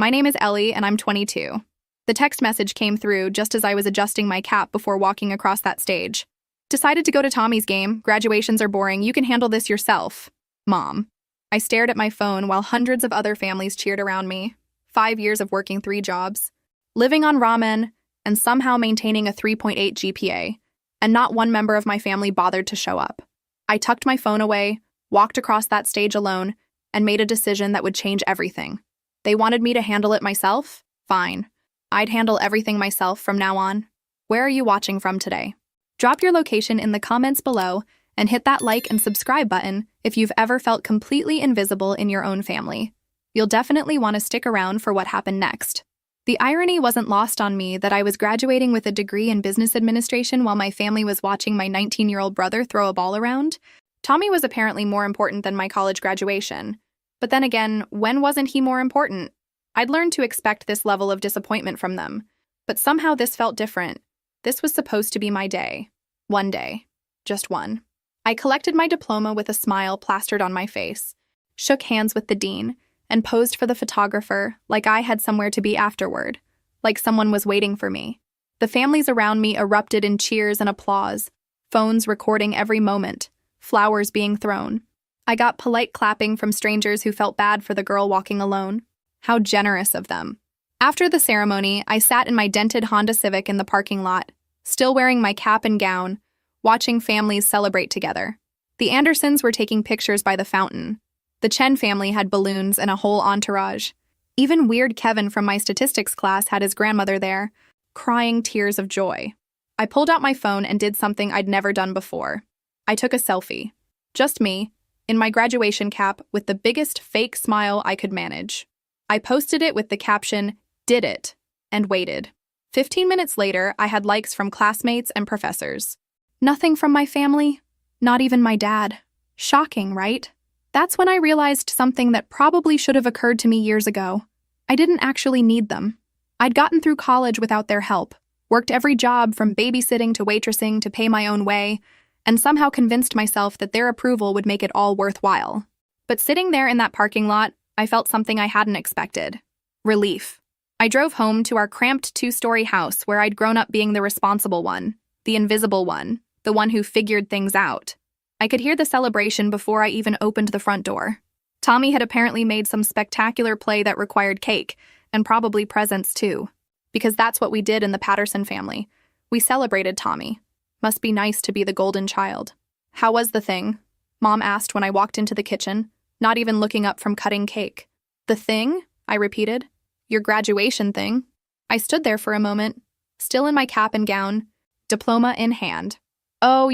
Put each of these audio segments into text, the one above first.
My name is Ellie, and I'm 22. The text message came through just as I was adjusting my cap before walking across that stage. Decided to go to Tommy's game. Graduations are boring. You can handle this yourself. Mom. I stared at my phone while hundreds of other families cheered around me. 5 years of working 3 jobs, living on ramen, and somehow maintaining a 3.8 GPA. And not one member of my family bothered to show up. I tucked my phone away, walked across that stage alone, and made a decision that would change everything. They wanted me to handle it myself? Fine. I'd handle everything myself from now on. Where are you watching from today? Drop your location in the comments below and hit that like and subscribe button if you've ever felt completely invisible in your own family. You'll definitely want to stick around for what happened next. The irony wasn't lost on me that I was graduating with a degree in business administration while my family was watching my 19-year-old brother throw a ball around. Tommy was apparently more important than my college graduation. But then again, when wasn't he more important? I'd learned to expect this level of disappointment from them. But somehow this felt different. This was supposed to be my day. One day. Just one. I collected my diploma with a smile plastered on my face, shook hands with the dean, and posed for the photographer like I had somewhere to be afterward, like someone was waiting for me. The families around me erupted in cheers and applause, phones recording every moment, flowers being thrown. I got polite clapping from strangers who felt bad for the girl walking alone. How generous of them. After the ceremony, I sat in my dented Honda Civic in the parking lot, still wearing my cap and gown, watching families celebrate together. The Andersons were taking pictures by the fountain. The Chen family had balloons and a whole entourage. Even weird Kevin from my statistics class had his grandmother there, crying tears of joy. I pulled out my phone and did something I'd never done before. I took a selfie. Just me, in my graduation cap with the biggest fake smile I could manage. I posted it with the caption, "Did it," and waited. 15 minutes later, I had likes from classmates and professors. Nothing from my family, not even my dad. Shocking, right? That's when I realized something that probably should have occurred to me years ago. I didn't actually need them. I'd gotten through college without their help, worked every job from babysitting to waitressing to pay my own way, and somehow convinced myself that their approval would make it all worthwhile. But sitting there in that parking lot, I felt something I hadn't expected. Relief. I drove home to our cramped 2-story house where I'd grown up being the responsible one, the invisible one, the one who figured things out. I could hear the celebration before I even opened the front door. Tommy had apparently made some spectacular play that required cake, and probably presents too. Because that's what we did in the Patterson family. We celebrated Tommy. Must be nice to be the golden child. How was the thing? Mom asked when I walked into the kitchen, not even looking up from cutting cake. The thing? I repeated. Your graduation thing. I stood there for a moment, still in my cap and gown, diploma in hand. Oh,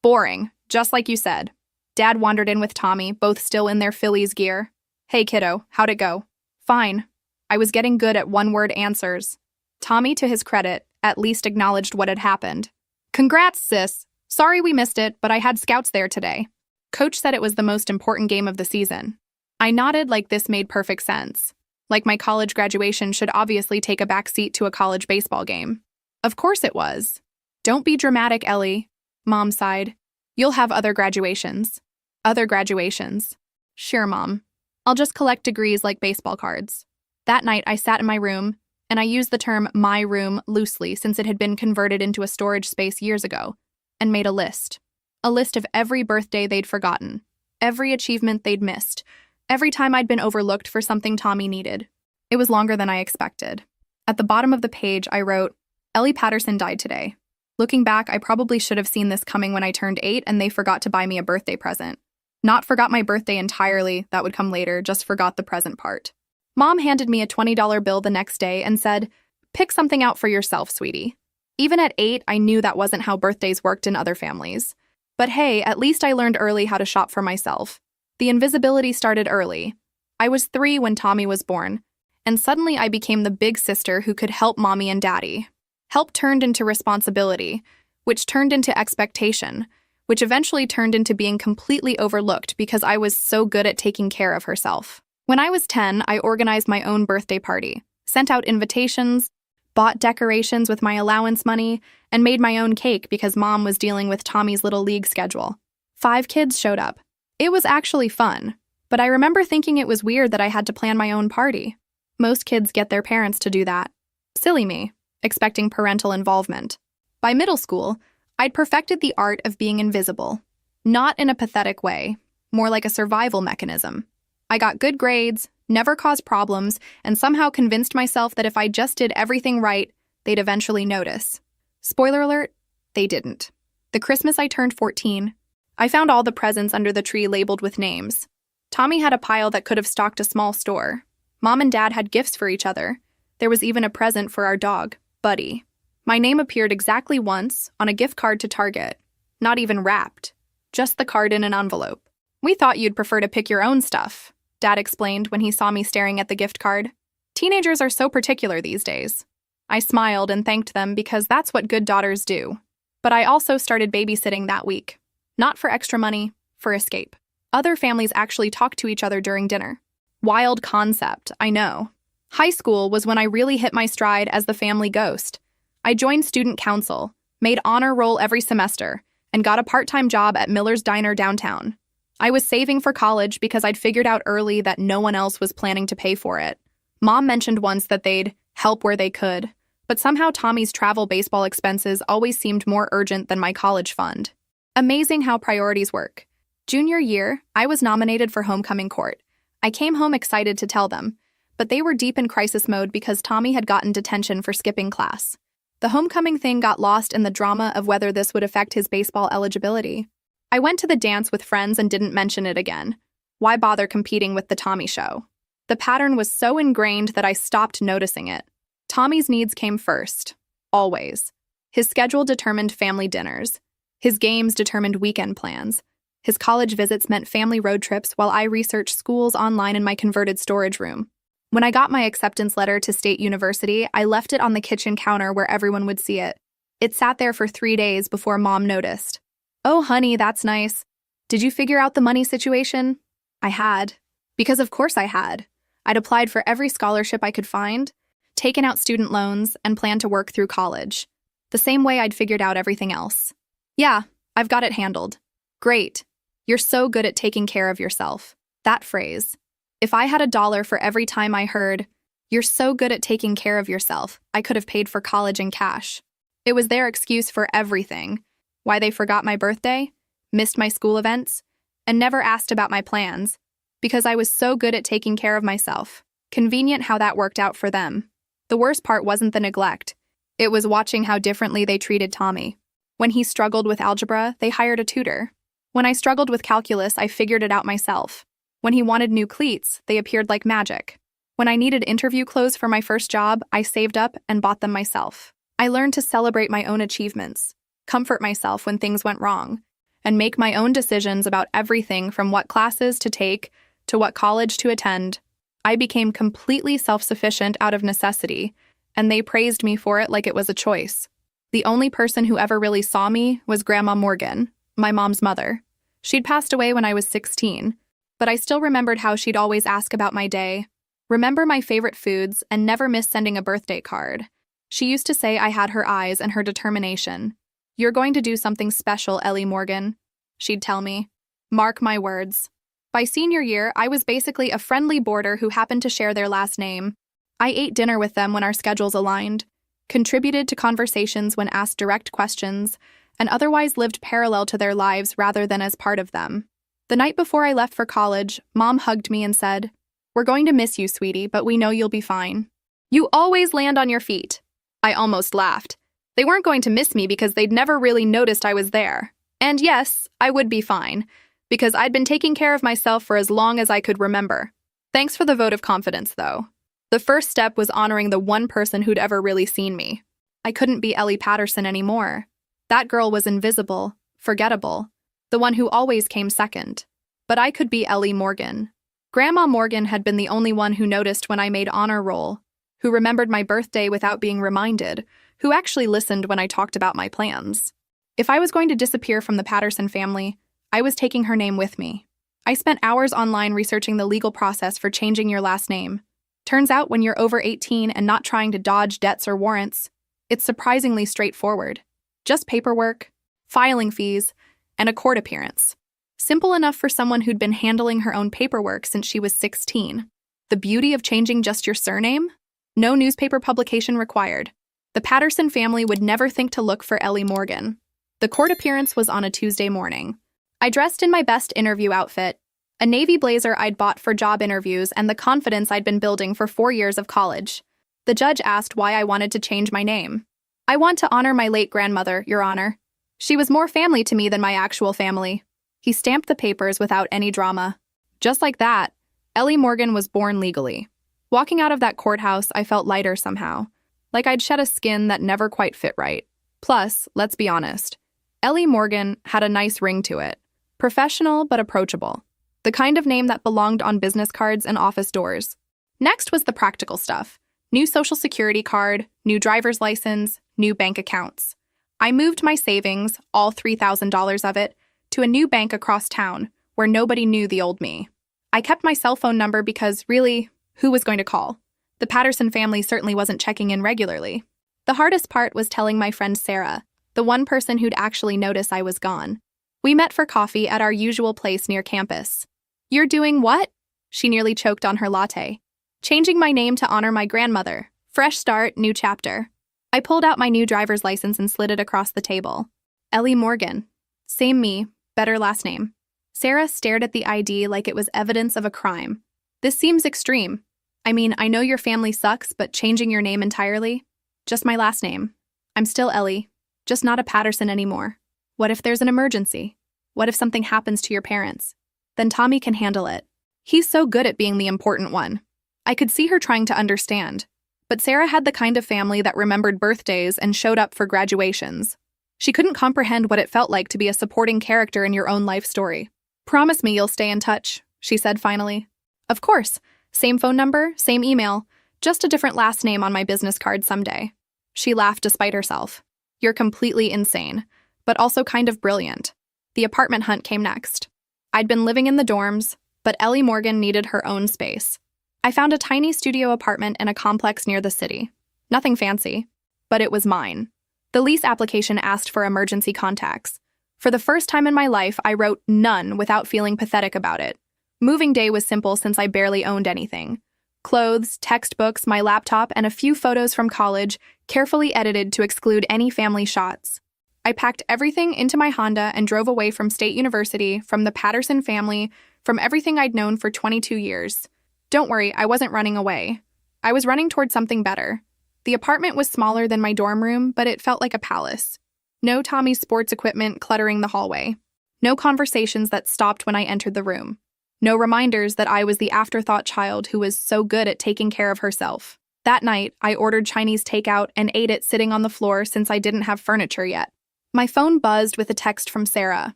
boring, just like you said. Dad wandered in with Tommy, both still in their Phillies gear. Hey kiddo, how'd it go? Fine. I was getting good at one-word answers. Tommy, to his credit, at least acknowledged what had happened. Congrats, sis. Sorry we missed it, but I had scouts there today. Coach said it was the most important game of the season. I nodded like this made perfect sense. Like my college graduation should obviously take a back seat to a college baseball game. Of course it was. Don't be dramatic, Ellie. Mom sighed. You'll have other graduations. Other graduations. Sure, Mom. I'll just collect degrees like baseball cards. That night, I sat in my room, and I used the term my room loosely since it had been converted into a storage space years ago, and made a list. A list of every birthday they'd forgotten, every achievement they'd missed, every time I'd been overlooked for something Tommy needed. It was longer than I expected. At the bottom of the page, I wrote, Ellie Patterson died today. Looking back, I probably should have seen this coming when I turned 8 and they forgot to buy me a birthday present. Not forgot my birthday entirely, that would come later, just forgot the present part. Mom handed me a $20 bill the next day and said, pick something out for yourself, sweetie. Even at 8, I knew that wasn't how birthdays worked in other families. But hey, at least I learned early how to shop for myself. The invisibility started early. I was 3 when Tommy was born, and suddenly I became the big sister who could help mommy and daddy. Help turned into responsibility, which turned into expectation, which eventually turned into being completely overlooked because I was so good at taking care of herself. When I was 10, I organized my own birthday party, sent out invitations, bought decorations with my allowance money, and made my own cake because Mom was dealing with Tommy's little league schedule. 5 kids showed up. It was actually fun, but I remember thinking it was weird that I had to plan my own party. Most kids get their parents to do that. Silly me, expecting parental involvement. By middle school, I'd perfected the art of being invisible. Not in a pathetic way, more like a survival mechanism. I got good grades, never caused problems, and somehow convinced myself that if I just did everything right, they'd eventually notice. Spoiler alert, they didn't. The Christmas I turned 14, I found all the presents under the tree labeled with names. Tommy had a pile that could have stocked a small store. Mom and Dad had gifts for each other. There was even a present for our dog, Buddy. My name appeared exactly once on a gift card to Target. Not even wrapped. Just the card in an envelope. We thought you'd prefer to pick your own stuff, Dad explained when he saw me staring at the gift card. Teenagers are so particular these days. I smiled and thanked them because that's what good daughters do. But I also started babysitting that week. Not for extra money, for escape. Other families actually talked to each other during dinner. Wild concept, I know. High school was when I really hit my stride as the family ghost. I joined student council, made honor roll every semester, and got a part-time job at Miller's Diner downtown. I was saving for college because I'd figured out early that no one else was planning to pay for it. Mom mentioned once that they'd help where they could, but somehow Tommy's travel baseball expenses always seemed more urgent than my college fund. Amazing how priorities work. Junior year, I was nominated for homecoming court. I came home excited to tell them, but they were deep in crisis mode because Tommy had gotten detention for skipping class. The homecoming thing got lost in the drama of whether this would affect his baseball eligibility. I went to the dance with friends and didn't mention it again. Why bother competing with the Tommy show? The pattern was so ingrained that I stopped noticing it. Tommy's needs came first. Always. His schedule determined family dinners. His games determined weekend plans. His college visits meant family road trips while I researched schools online in my converted storage room. When I got my acceptance letter to State University, I left it on the kitchen counter where everyone would see it. It sat there for 3 days before Mom noticed. "Oh, honey, that's nice. Did you figure out the money situation?" I had. Because of course I had. I'd applied for every scholarship I could find, taken out student loans, and planned to work through college. The same way I'd figured out everything else. "Yeah, I've got it handled." "Great. You're so good at taking care of yourself." That phrase. If I had $1 for every time I heard, "You're so good at taking care of yourself," I could have paid for college in cash. It was their excuse for everything. Why they forgot my birthday, missed my school events, and never asked about my plans. Because I was so good at taking care of myself. Convenient how that worked out for them. The worst part wasn't the neglect. It was watching how differently they treated Tommy. When he struggled with algebra, they hired a tutor. When I struggled with calculus, I figured it out myself. When he wanted new cleats, they appeared like magic. When I needed interview clothes for my first job, I saved up and bought them myself. I learned to celebrate my own achievements, comfort myself when things went wrong, and make my own decisions about everything from what classes to take to what college to attend. I became completely self-sufficient out of necessity, and they praised me for it like it was a choice. The only person who ever really saw me was Grandma Morgan, my mom's mother. She'd passed away when I was 16, but I still remembered how she'd always ask about my day, remember my favorite foods, and never miss sending a birthday card. She used to say I had her eyes and her determination. "You're going to do something special, Ellie Morgan," she'd tell me. Mark my words. By senior year, I was basically a friendly boarder who happened to share their last name. I ate dinner with them when our schedules aligned, contributed to conversations when asked direct questions, and otherwise lived parallel to their lives rather than as part of them. The night before I left for college, Mom hugged me and said, "We're going to miss you, sweetie, but we know you'll be fine. You always land on your feet." I almost laughed. They weren't going to miss me because they'd never really noticed I was there. And yes, I would be fine, because I'd been taking care of myself for as long as I could remember. Thanks for the vote of confidence, though. The first step was honoring the one person who'd ever really seen me. I couldn't be Ellie Patterson anymore. That girl was invisible, forgettable, the one who always came second. But I could be Ellie Morgan. Grandma Morgan had been the only one who noticed when I made honor roll, who remembered my birthday without being reminded, who actually listened when I talked about my plans. If I was going to disappear from the Patterson family, I was taking her name with me. I spent hours online researching the legal process for changing your last name. Turns out when you're over 18 and not trying to dodge debts or warrants, it's surprisingly straightforward. Just paperwork, filing fees, and a court appearance. Simple enough for someone who'd been handling her own paperwork since she was 16. The beauty of changing just your surname? No newspaper publication required. The Patterson family would never think to look for Ellie Morgan. The court appearance was on a Tuesday morning. I dressed in my best interview outfit, a navy blazer I'd bought for job interviews and the confidence I'd been building for 4 years of college. The judge asked why I wanted to change my name. I want to honor my late grandmother, Your Honor. She was more family to me than my actual family. He stamped the papers without any drama. Just like that, Ellie Morgan was born legally. Walking out of that courthouse, I felt lighter somehow, like I'd shed a skin that never quite fit right. Plus, let's be honest, Ellie Morgan had a nice ring to it. Professional but approachable. The kind of name that belonged on business cards and office doors. Next was the practical stuff. New social security card, new driver's license, new bank accounts. I moved my savings, all $3,000 of it, to a new bank across town where nobody knew the old me. I kept my cell phone number because, really, who was going to call? The Patterson family certainly wasn't checking in regularly. The hardest part was telling my friend Sarah, the one person who'd actually notice I was gone. We met for coffee at our usual place near campus. "You're doing what?" She nearly choked on her latte. "Changing my name to honor my grandmother. Fresh start, new chapter." I pulled out my new driver's license and slid it across the table. Ellie Morgan. Same me, better last name. Sarah stared at the ID like it was evidence of a crime. "This seems extreme. I mean, I know your family sucks, but changing your name entirely? Just my last name. I'm still Ellie, just not a Patterson anymore. What if there's an emergency? What if something happens to your parents? Then Tommy can handle it. He's so good at being the important one." I could see her trying to understand. But Sarah had the kind of family that remembered birthdays and showed up for graduations. She couldn't comprehend what it felt like to be a supporting character in your own life story. "Promise me you'll stay in touch," she said finally. "Of course. Same phone number, same email, just a different last name on my business card someday." She laughed despite herself. "You're completely insane, but also kind of brilliant." The apartment hunt came next. I'd been living in the dorms, but Ellie Morgan needed her own space. I found a tiny studio apartment in a complex near the city. Nothing fancy, but it was mine. The lease application asked for emergency contacts. For the first time in my life, I wrote none without feeling pathetic about it. Moving day was simple since I barely owned anything. Clothes, textbooks, my laptop, and a few photos from college, carefully edited to exclude any family shots. I packed everything into my Honda and drove away from State University, from the Patterson family, from everything I'd known for 22 years. Don't worry, I wasn't running away. I was running toward something better. The apartment was smaller than my dorm room, but it felt like a palace. No Tommy's sports equipment cluttering the hallway. No conversations that stopped when I entered the room. No reminders that I was the afterthought child who was so good at taking care of herself. That night, I ordered Chinese takeout and ate it sitting on the floor since I didn't have furniture yet. My phone buzzed with a text from Sarah.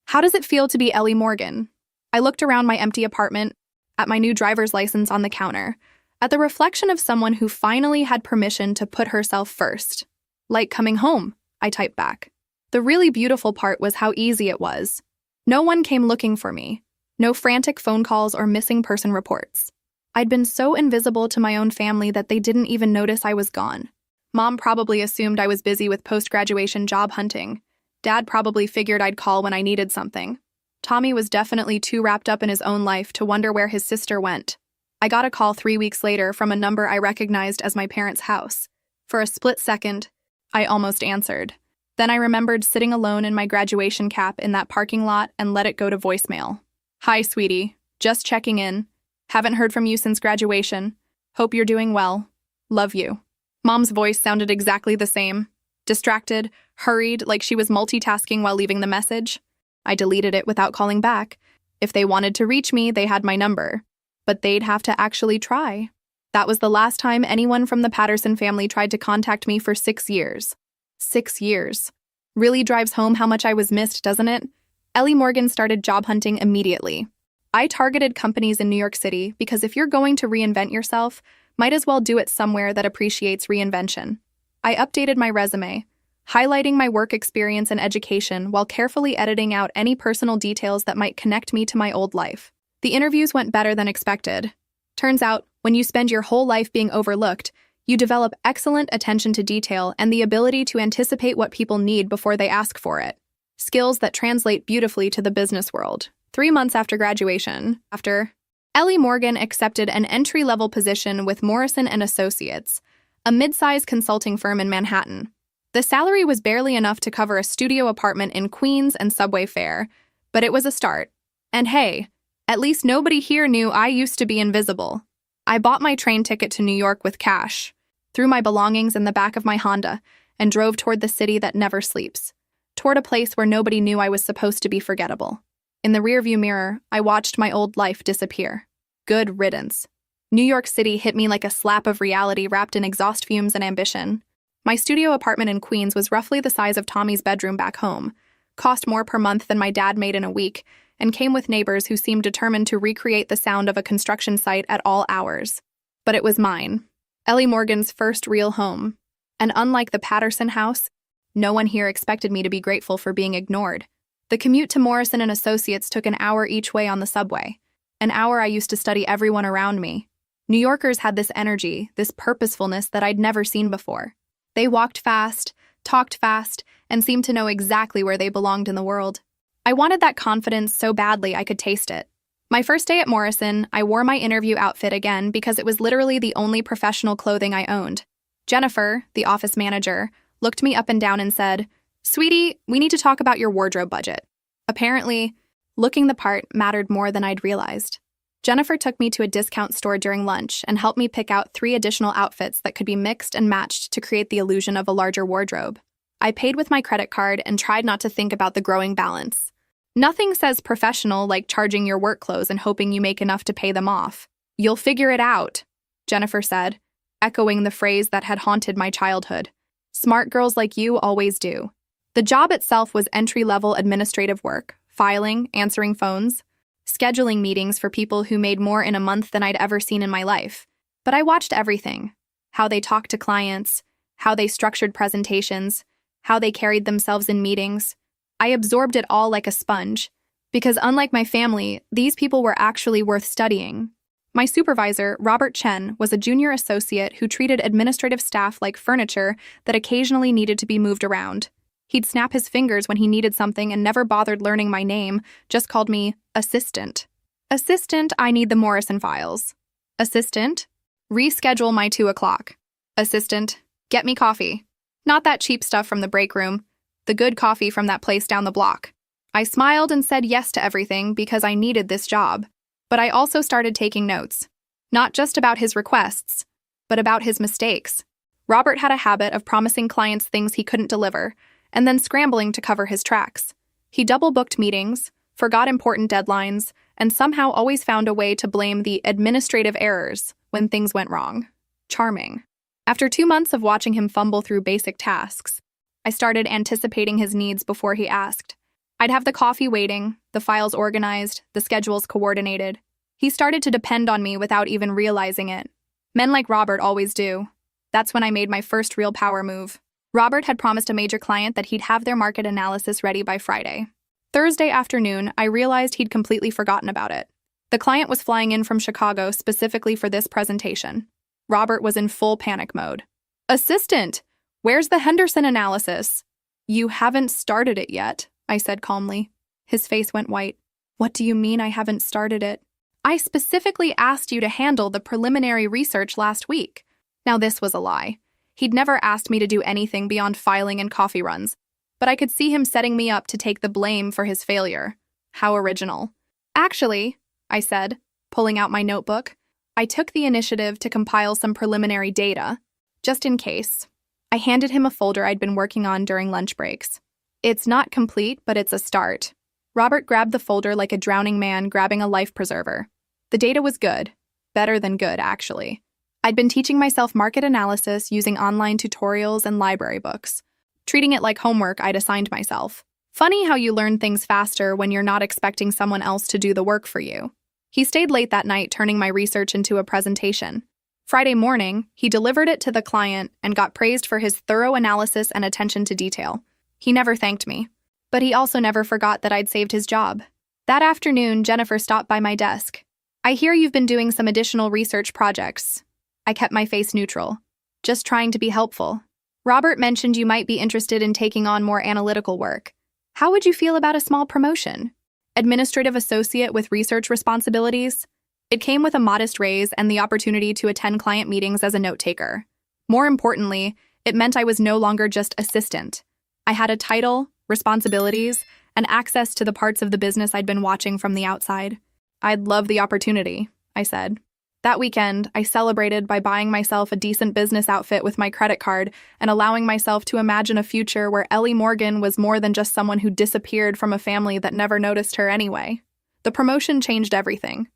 "How does it feel to be Ellie Morgan?" I looked around my empty apartment, at my new driver's license on the counter, at the reflection of someone who finally had permission to put herself first. "Like coming home," I typed back. The really beautiful part was how easy it was. No one came looking for me. No frantic phone calls or missing person reports. I'd been so invisible to my own family that they didn't even notice I was gone. Mom probably assumed I was busy with post-graduation job hunting. Dad probably figured I'd call when I needed something. Tommy was definitely too wrapped up in his own life to wonder where his sister went. I got a call 3 weeks later from a number I recognized as my parents' house. For a split second, I almost answered. Then I remembered sitting alone in my graduation cap in that parking lot and let it go to voicemail. "Hi, sweetie. Just checking in. Haven't heard from you since graduation. Hope you're doing well. Love you." Mom's voice sounded exactly the same. Distracted, hurried, like she was multitasking while leaving the message. I deleted it without calling back. If they wanted to reach me, they had my number. But they'd have to actually try. That was the last time anyone from the Patterson family tried to contact me for 6 years. 6 years. Really drives home how much I was missed, doesn't it? Ellie Morgan started job hunting immediately. I targeted companies in New York City because if you're going to reinvent yourself, might as well do it somewhere that appreciates reinvention. I updated my resume, highlighting my work experience and education while carefully editing out any personal details that might connect me to my old life. The interviews went better than expected. Turns out, when you spend your whole life being overlooked, you develop excellent attention to detail and the ability to anticipate what people need before they ask for it. Skills that translate beautifully to the business world. 3 months after graduation, Ellie Morgan accepted an entry-level position with Morrison & Associates, a mid-size consulting firm in Manhattan. The salary was barely enough to cover a studio apartment in Queens and subway fare, but it was a start. And hey, at least nobody here knew I used to be invisible. I bought my train ticket to New York with cash, threw my belongings in the back of my Honda, and drove toward the city that never sleeps, toward a place where nobody knew I was supposed to be forgettable. In the rearview mirror, I watched my old life disappear. Good riddance. New York City hit me like a slap of reality wrapped in exhaust fumes and ambition. My studio apartment in Queens was roughly the size of Tommy's bedroom back home, cost more per month than my dad made in a week, and came with neighbors who seemed determined to recreate the sound of a construction site at all hours. But it was mine, Ellie Morgan's first real home. And unlike the Patterson house, no one here expected me to be grateful for being ignored. The commute to Morrison & Associates took an hour each way on the subway. An hour I used to study everyone around me. New Yorkers had this energy, this purposefulness that I'd never seen before. They walked fast, talked fast, and seemed to know exactly where they belonged in the world. I wanted that confidence so badly I could taste it. My first day at Morrison, I wore my interview outfit again because it was literally the only professional clothing I owned. Jennifer, the office manager, looked me up and down and said, "Sweetie, we need to talk about your wardrobe budget." Apparently, looking the part mattered more than I'd realized. Jennifer took me to a discount store during lunch and helped me pick out 3 additional outfits that could be mixed and matched to create the illusion of a larger wardrobe. I paid with my credit card and tried not to think about the growing balance. Nothing says professional like charging your work clothes and hoping you make enough to pay them off. "You'll figure it out," Jennifer said, echoing the phrase that had haunted my childhood. Smart girls like you always do. The job itself was entry-level administrative work, filing, answering phones, scheduling meetings for people who made more in a month than I'd ever seen in my life. But I watched everything. How they talked to clients, how they structured presentations, how they carried themselves in meetings. I absorbed it all like a sponge, because unlike my family, these people were actually worth studying. My supervisor, Robert Chen, was a junior associate who treated administrative staff like furniture that occasionally needed to be moved around. He'd snap his fingers when he needed something and never bothered learning my name, just called me assistant. "Assistant, I need the Morrison files." "Assistant, reschedule my 2 o'clock. "Assistant, get me coffee. Not that cheap stuff from the break room, the good coffee from that place down the block." I smiled and said yes to everything because I needed this job. But I also started taking notes. Not just about his requests, but about his mistakes. Robert had a habit of promising clients things he couldn't deliver, and then scrambling to cover his tracks. He double-booked meetings, forgot important deadlines, and somehow always found a way to blame the administrative errors when things went wrong. Charming. After 2 months of watching him fumble through basic tasks, I started anticipating his needs before he asked. I'd have the coffee waiting, the files organized, the schedules coordinated. He started to depend on me without even realizing it. Men like Robert always do. That's when I made my first real power move. Robert had promised a major client that he'd have their market analysis ready by Friday. Thursday afternoon, I realized he'd completely forgotten about it. The client was flying in from Chicago specifically for this presentation. Robert was in full panic mode. "Assistant, where's the Henderson analysis?" "You haven't started it yet," I said calmly. His face went white. "What do you mean I haven't started it?" "I specifically asked you to handle the preliminary research last week." Now this was a lie. He'd never asked me to do anything beyond filing and coffee runs, but I could see him setting me up to take the blame for his failure. How original. "Actually," I said, pulling out my notebook, "I took the initiative to compile some preliminary data, just in case." I handed him a folder I'd been working on during lunch breaks. "It's not complete, but it's a start." Robert grabbed the folder like a drowning man grabbing a life preserver. The data was good. Better than good, actually. I'd been teaching myself market analysis using online tutorials and library books, treating it like homework I'd assigned myself. Funny how you learn things faster when you're not expecting someone else to do the work for you. He stayed late that night turning my research into a presentation. Friday morning, he delivered it to the client and got praised for his thorough analysis and attention to detail. He never thanked me, but he also never forgot that I'd saved his job. That afternoon, Jennifer stopped by my desk. "I hear you've been doing some additional research projects." I kept my face neutral, just trying to be helpful. "Robert mentioned you might be interested in taking on more analytical work. How would you feel about a small promotion? Administrative associate with research responsibilities?" It came with a modest raise and the opportunity to attend client meetings as a note-taker. More importantly, it meant I was no longer just assistant. I had a title, responsibilities, and access to the parts of the business I'd been watching from the outside. I'd love the opportunity, I said. That weekend, I celebrated by buying myself a decent business outfit with my credit card and allowing myself to imagine a future where Ellie Morgan was more than just someone who disappeared from a family that never noticed her anyway. The promotion changed everything.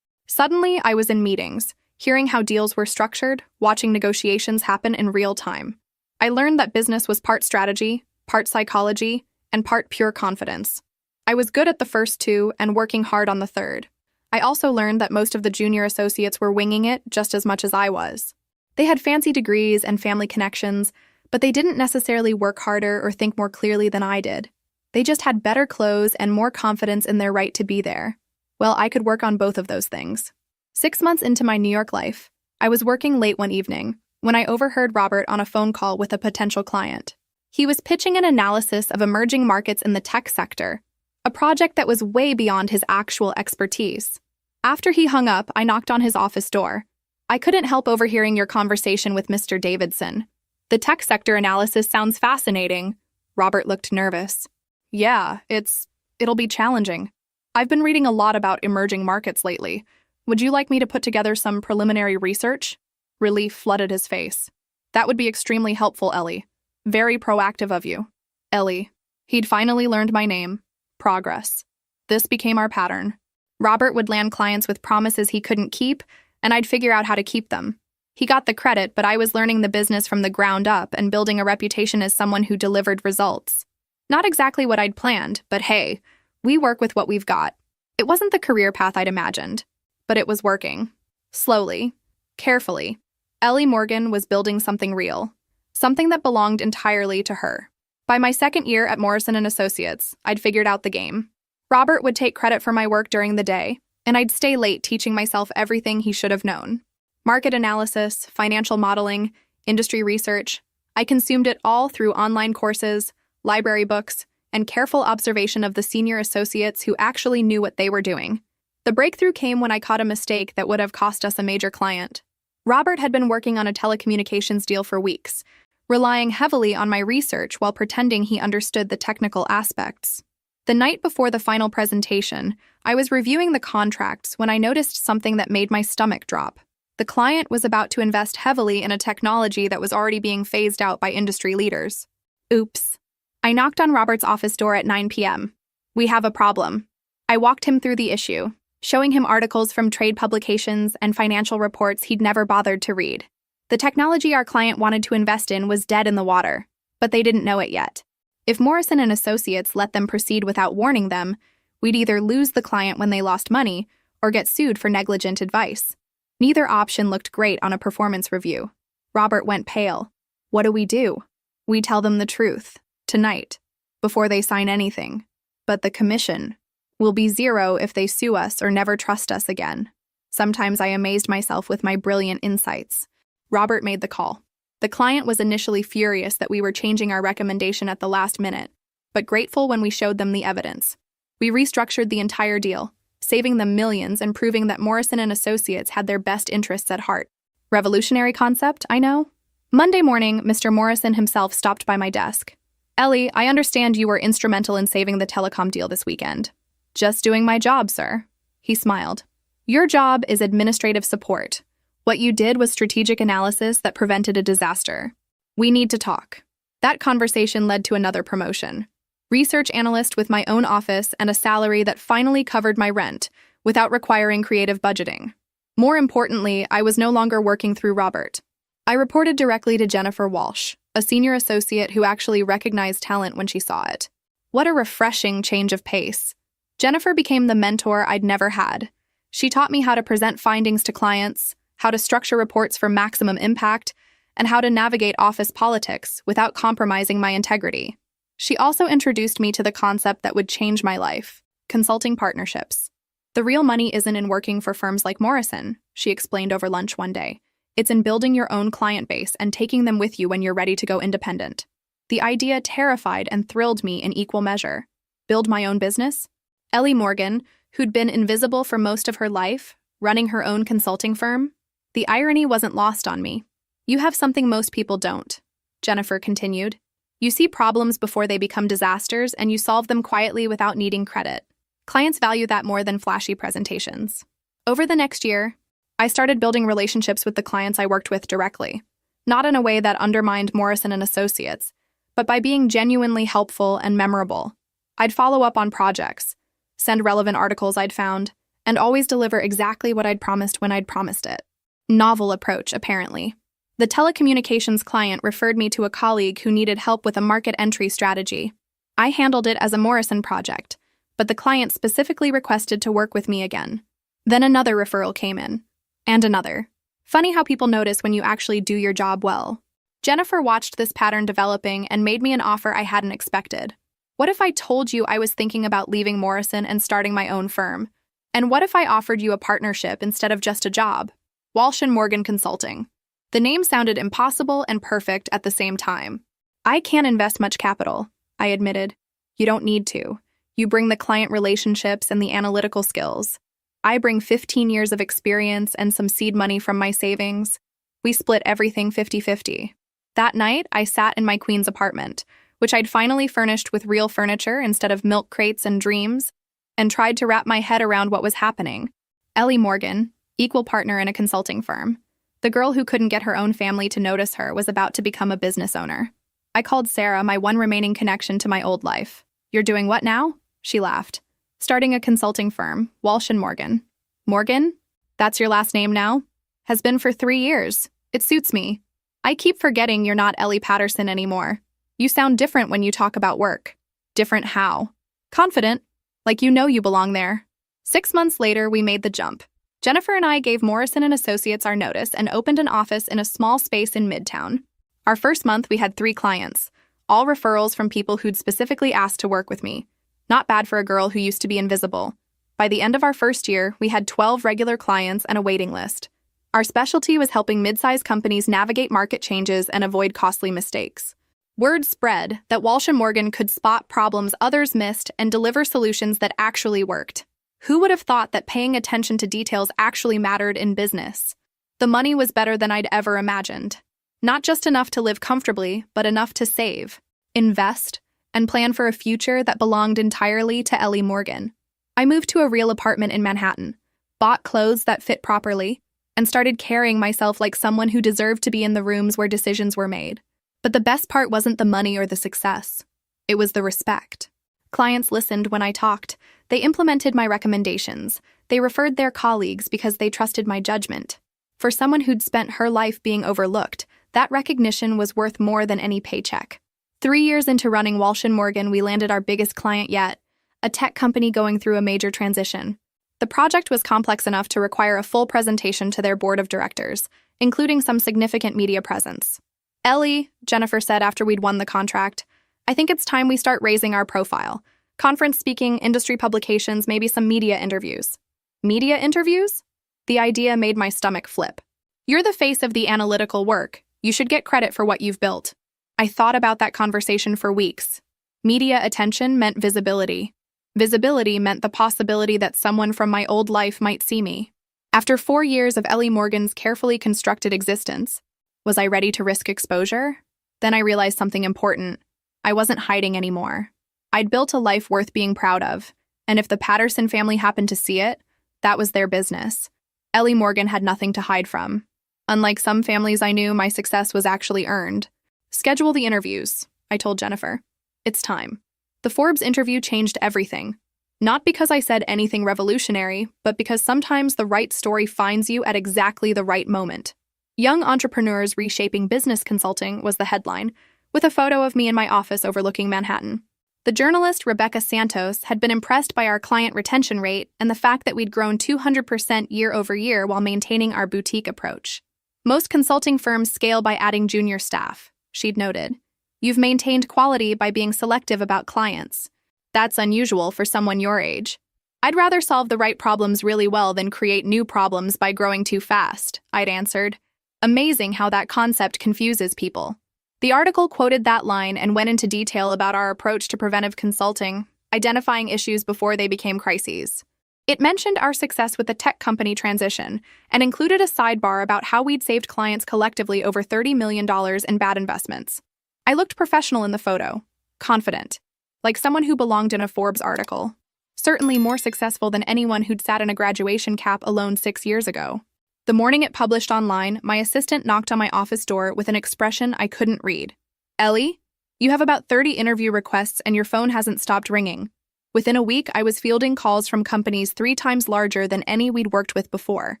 Suddenly, I was in meetings, hearing how deals were structured, watching negotiations happen in real time. I learned that business was part strategy, part psychology, and part pure confidence. I was good at the first two and working hard on the third. I also learned that most of the junior associates were winging it just as much as I was. They had fancy degrees and family connections, but they didn't necessarily work harder or think more clearly than I did. They just had better clothes and more confidence in their right to be there. Well, I could work on both of those things. 6 months into my New York life, I was working late one evening when I overheard Robert on a phone call with a potential client. He was pitching an analysis of emerging markets in the tech sector, a project that was way beyond his actual expertise. After he hung up, I knocked on his office door. I couldn't help overhearing your conversation with Mr. Davidson. The tech sector analysis sounds fascinating. Robert looked nervous. Yeah, it'll be challenging. I've been reading a lot about emerging markets lately. Would you like me to put together some preliminary research? Relief flooded his face. That would be extremely helpful, Ellie. Very proactive of you. Ellie. He'd finally learned my name. Progress. This became our pattern. Robert would land clients with promises he couldn't keep, and I'd figure out how to keep them. He got the credit, but I was learning the business from the ground up and building a reputation as someone who delivered results. Not exactly what I'd planned, but hey, we work with what we've got. It wasn't the career path I'd imagined, but it was working. Slowly, carefully, Ellie Morgan was building something real, something that belonged entirely to her. By my second year at Morrison & Associates, I'd figured out the game. Robert would take credit for my work during the day, and I'd stay late teaching myself everything he should have known. Market analysis, financial modeling, industry research. I consumed it all through online courses, library books, and careful observation of the senior associates who actually knew what they were doing. The breakthrough came when I caught a mistake that would have cost us a major client. Robert had been working on a telecommunications deal for weeks, relying heavily on my research while pretending he understood the technical aspects. The night before the final presentation, I was reviewing the contracts when I noticed something that made my stomach drop. The client was about to invest heavily in a technology that was already being phased out by industry leaders. Oops. I knocked on Robert's office door at 9 p.m. We have a problem. I walked him through the issue, showing him articles from trade publications and financial reports he'd never bothered to read. The technology our client wanted to invest in was dead in the water, but they didn't know it yet. If Morrison & Associates let them proceed without warning them, we'd either lose the client when they lost money or get sued for negligent advice. Neither option looked great on a performance review. Robert went pale. What do? We tell them the truth, tonight, before they sign anything. But the commission will be zero if they sue us or never trust us again. Sometimes I amazed myself with my brilliant insights. Robert made the call. The client was initially furious that we were changing our recommendation at the last minute, but grateful when we showed them the evidence. We restructured the entire deal, saving them millions and proving that Morrison & Associates had their best interests at heart. Revolutionary concept, I know. Monday morning, Mr. Morrison himself stopped by my desk. Ellie, I understand you were instrumental in saving the telecom deal this weekend. Just doing my job, sir. He smiled. Your job is administrative support. What you did was strategic analysis that prevented a disaster. We need to talk. That conversation led to another promotion. Research analyst with my own office and a salary that finally covered my rent without requiring creative budgeting. More importantly, I was no longer working through Robert. I reported directly to Jennifer Walsh, a senior associate who actually recognized talent when she saw it. What a refreshing change of pace. Jennifer became the mentor I'd never had. She taught me how to present findings to clients, how to structure reports for maximum impact, and how to navigate office politics without compromising my integrity. She also introduced me to the concept that would change my life: consulting partnerships. The real money isn't in working for firms like Morrison, she explained over lunch one day. It's in building your own client base and taking them with you when you're ready to go independent. The idea terrified and thrilled me in equal measure. Build my own business? Ellie Morgan, who'd been invisible for most of her life, running her own consulting firm? The irony wasn't lost on me. You have something most people don't, Jennifer continued. You see problems before they become disasters, and you solve them quietly without needing credit. Clients value that more than flashy presentations. Over the next year, I started building relationships with the clients I worked with directly, not in a way that undermined Morrison and Associates, but by being genuinely helpful and memorable. I'd follow up on projects, send relevant articles I'd found, and always deliver exactly what I'd promised when I'd promised it. Novel approach, apparently. The telecommunications client referred me to a colleague who needed help with a market entry strategy. I handled it as a Morrison project, but the client specifically requested to work with me again. Then another referral came in. And another. Funny how people notice when you actually do your job well. Jennifer watched this pattern developing and made me an offer I hadn't expected. What if I told you I was thinking about leaving Morrison and starting my own firm? And what if I offered you a partnership instead of just a job? Walsh & Morgan Consulting. The name sounded impossible and perfect at the same time. I can't invest much capital, I admitted. You don't need to. You bring the client relationships and the analytical skills. I bring 15 years of experience and some seed money from my savings. We split everything 50-50. That night, I sat in my Queens apartment, which I'd finally furnished with real furniture instead of milk crates and dreams, and tried to wrap my head around what was happening. Ellie Morgan, equal partner in a consulting firm. The girl who couldn't get her own family to notice her was about to become a business owner. I called Sarah, my one remaining connection to my old life. You're doing what now? She laughed. Starting a consulting firm, Walsh & Morgan. Morgan? That's your last name now? Has been for 3 years. It suits me. I keep forgetting you're not Ellie Patterson anymore. You sound different when you talk about work. Different how? Confident. Like you know you belong there. 6 months later, we made the jump. Jennifer and I gave Morrison and Associates our notice and opened an office in a small space in Midtown. Our first month, we had 3 clients, all referrals from people who'd specifically asked to work with me. Not bad for a girl who used to be invisible. By the end of our first year, we had 12 regular clients and a waiting list. Our specialty was helping mid-sized companies navigate market changes and avoid costly mistakes. Word spread that Walsh & Morgan could spot problems others missed and deliver solutions that actually worked. Who would have thought that paying attention to details actually mattered in business? The money was better than I'd ever imagined. Not just enough to live comfortably, but enough to save, invest, and plan for a future that belonged entirely to Ellie Morgan. I moved to a real apartment in Manhattan, bought clothes that fit properly, and started carrying myself like someone who deserved to be in the rooms where decisions were made. But the best part wasn't the money or the success. It was the respect. Clients listened when I talked. They implemented my recommendations. They referred their colleagues because they trusted my judgment. For someone who'd spent her life being overlooked, that recognition was worth more than any paycheck. 3 years into running Walsh & Morgan, we landed our biggest client yet, a tech company going through a major transition. The project was complex enough to require a full presentation to their board of directors, including some significant media presence. Ellie, Jennifer said after we'd won the contract, I think it's time we start raising our profile. Conference speaking, industry publications, maybe some media interviews. Media interviews? The idea made my stomach flip. You're the face of the analytical work. You should get credit for what you've built. I thought about that conversation for weeks. Media attention meant visibility. Visibility meant the possibility that someone from my old life might see me. After 4 years of Ellie Morgan's carefully constructed existence, was I ready to risk exposure? Then I realized something important. I wasn't hiding anymore. I'd built a life worth being proud of, and if the Patterson family happened to see it, that was their business. Ellie Morgan had nothing to hide from. Unlike some families I knew, my success was actually earned. Schedule the interviews, I told Jennifer. It's time. The Forbes interview changed everything. Not because I said anything revolutionary, but because sometimes the right story finds you at exactly the right moment. Young Entrepreneurs Reshaping Business Consulting was the headline, with a photo of me in my office overlooking Manhattan. The journalist Rebecca Santos had been impressed by our client retention rate and the fact that we'd grown 200% year over year while maintaining our boutique approach. Most consulting firms scale by adding junior staff, she'd noted. You've maintained quality by being selective about clients. That's unusual for someone your age. I'd rather solve the right problems really well than create new problems by growing too fast, I'd answered. Amazing how that concept confuses people. The article quoted that line and went into detail about our approach to preventive consulting, identifying issues before they became crises. It mentioned our success with the tech company transition and included a sidebar about how we'd saved clients collectively over $30 million in bad investments. I looked professional in the photo, confident, like someone who belonged in a Forbes article. Certainly more successful than anyone who'd sat in a graduation cap alone 6 years ago. The morning it published online, my assistant knocked on my office door with an expression I couldn't read. "Ellie, you have about 30 interview requests and your phone hasn't stopped ringing." Within a week, I was fielding calls from companies 3 times larger than any we'd worked with before.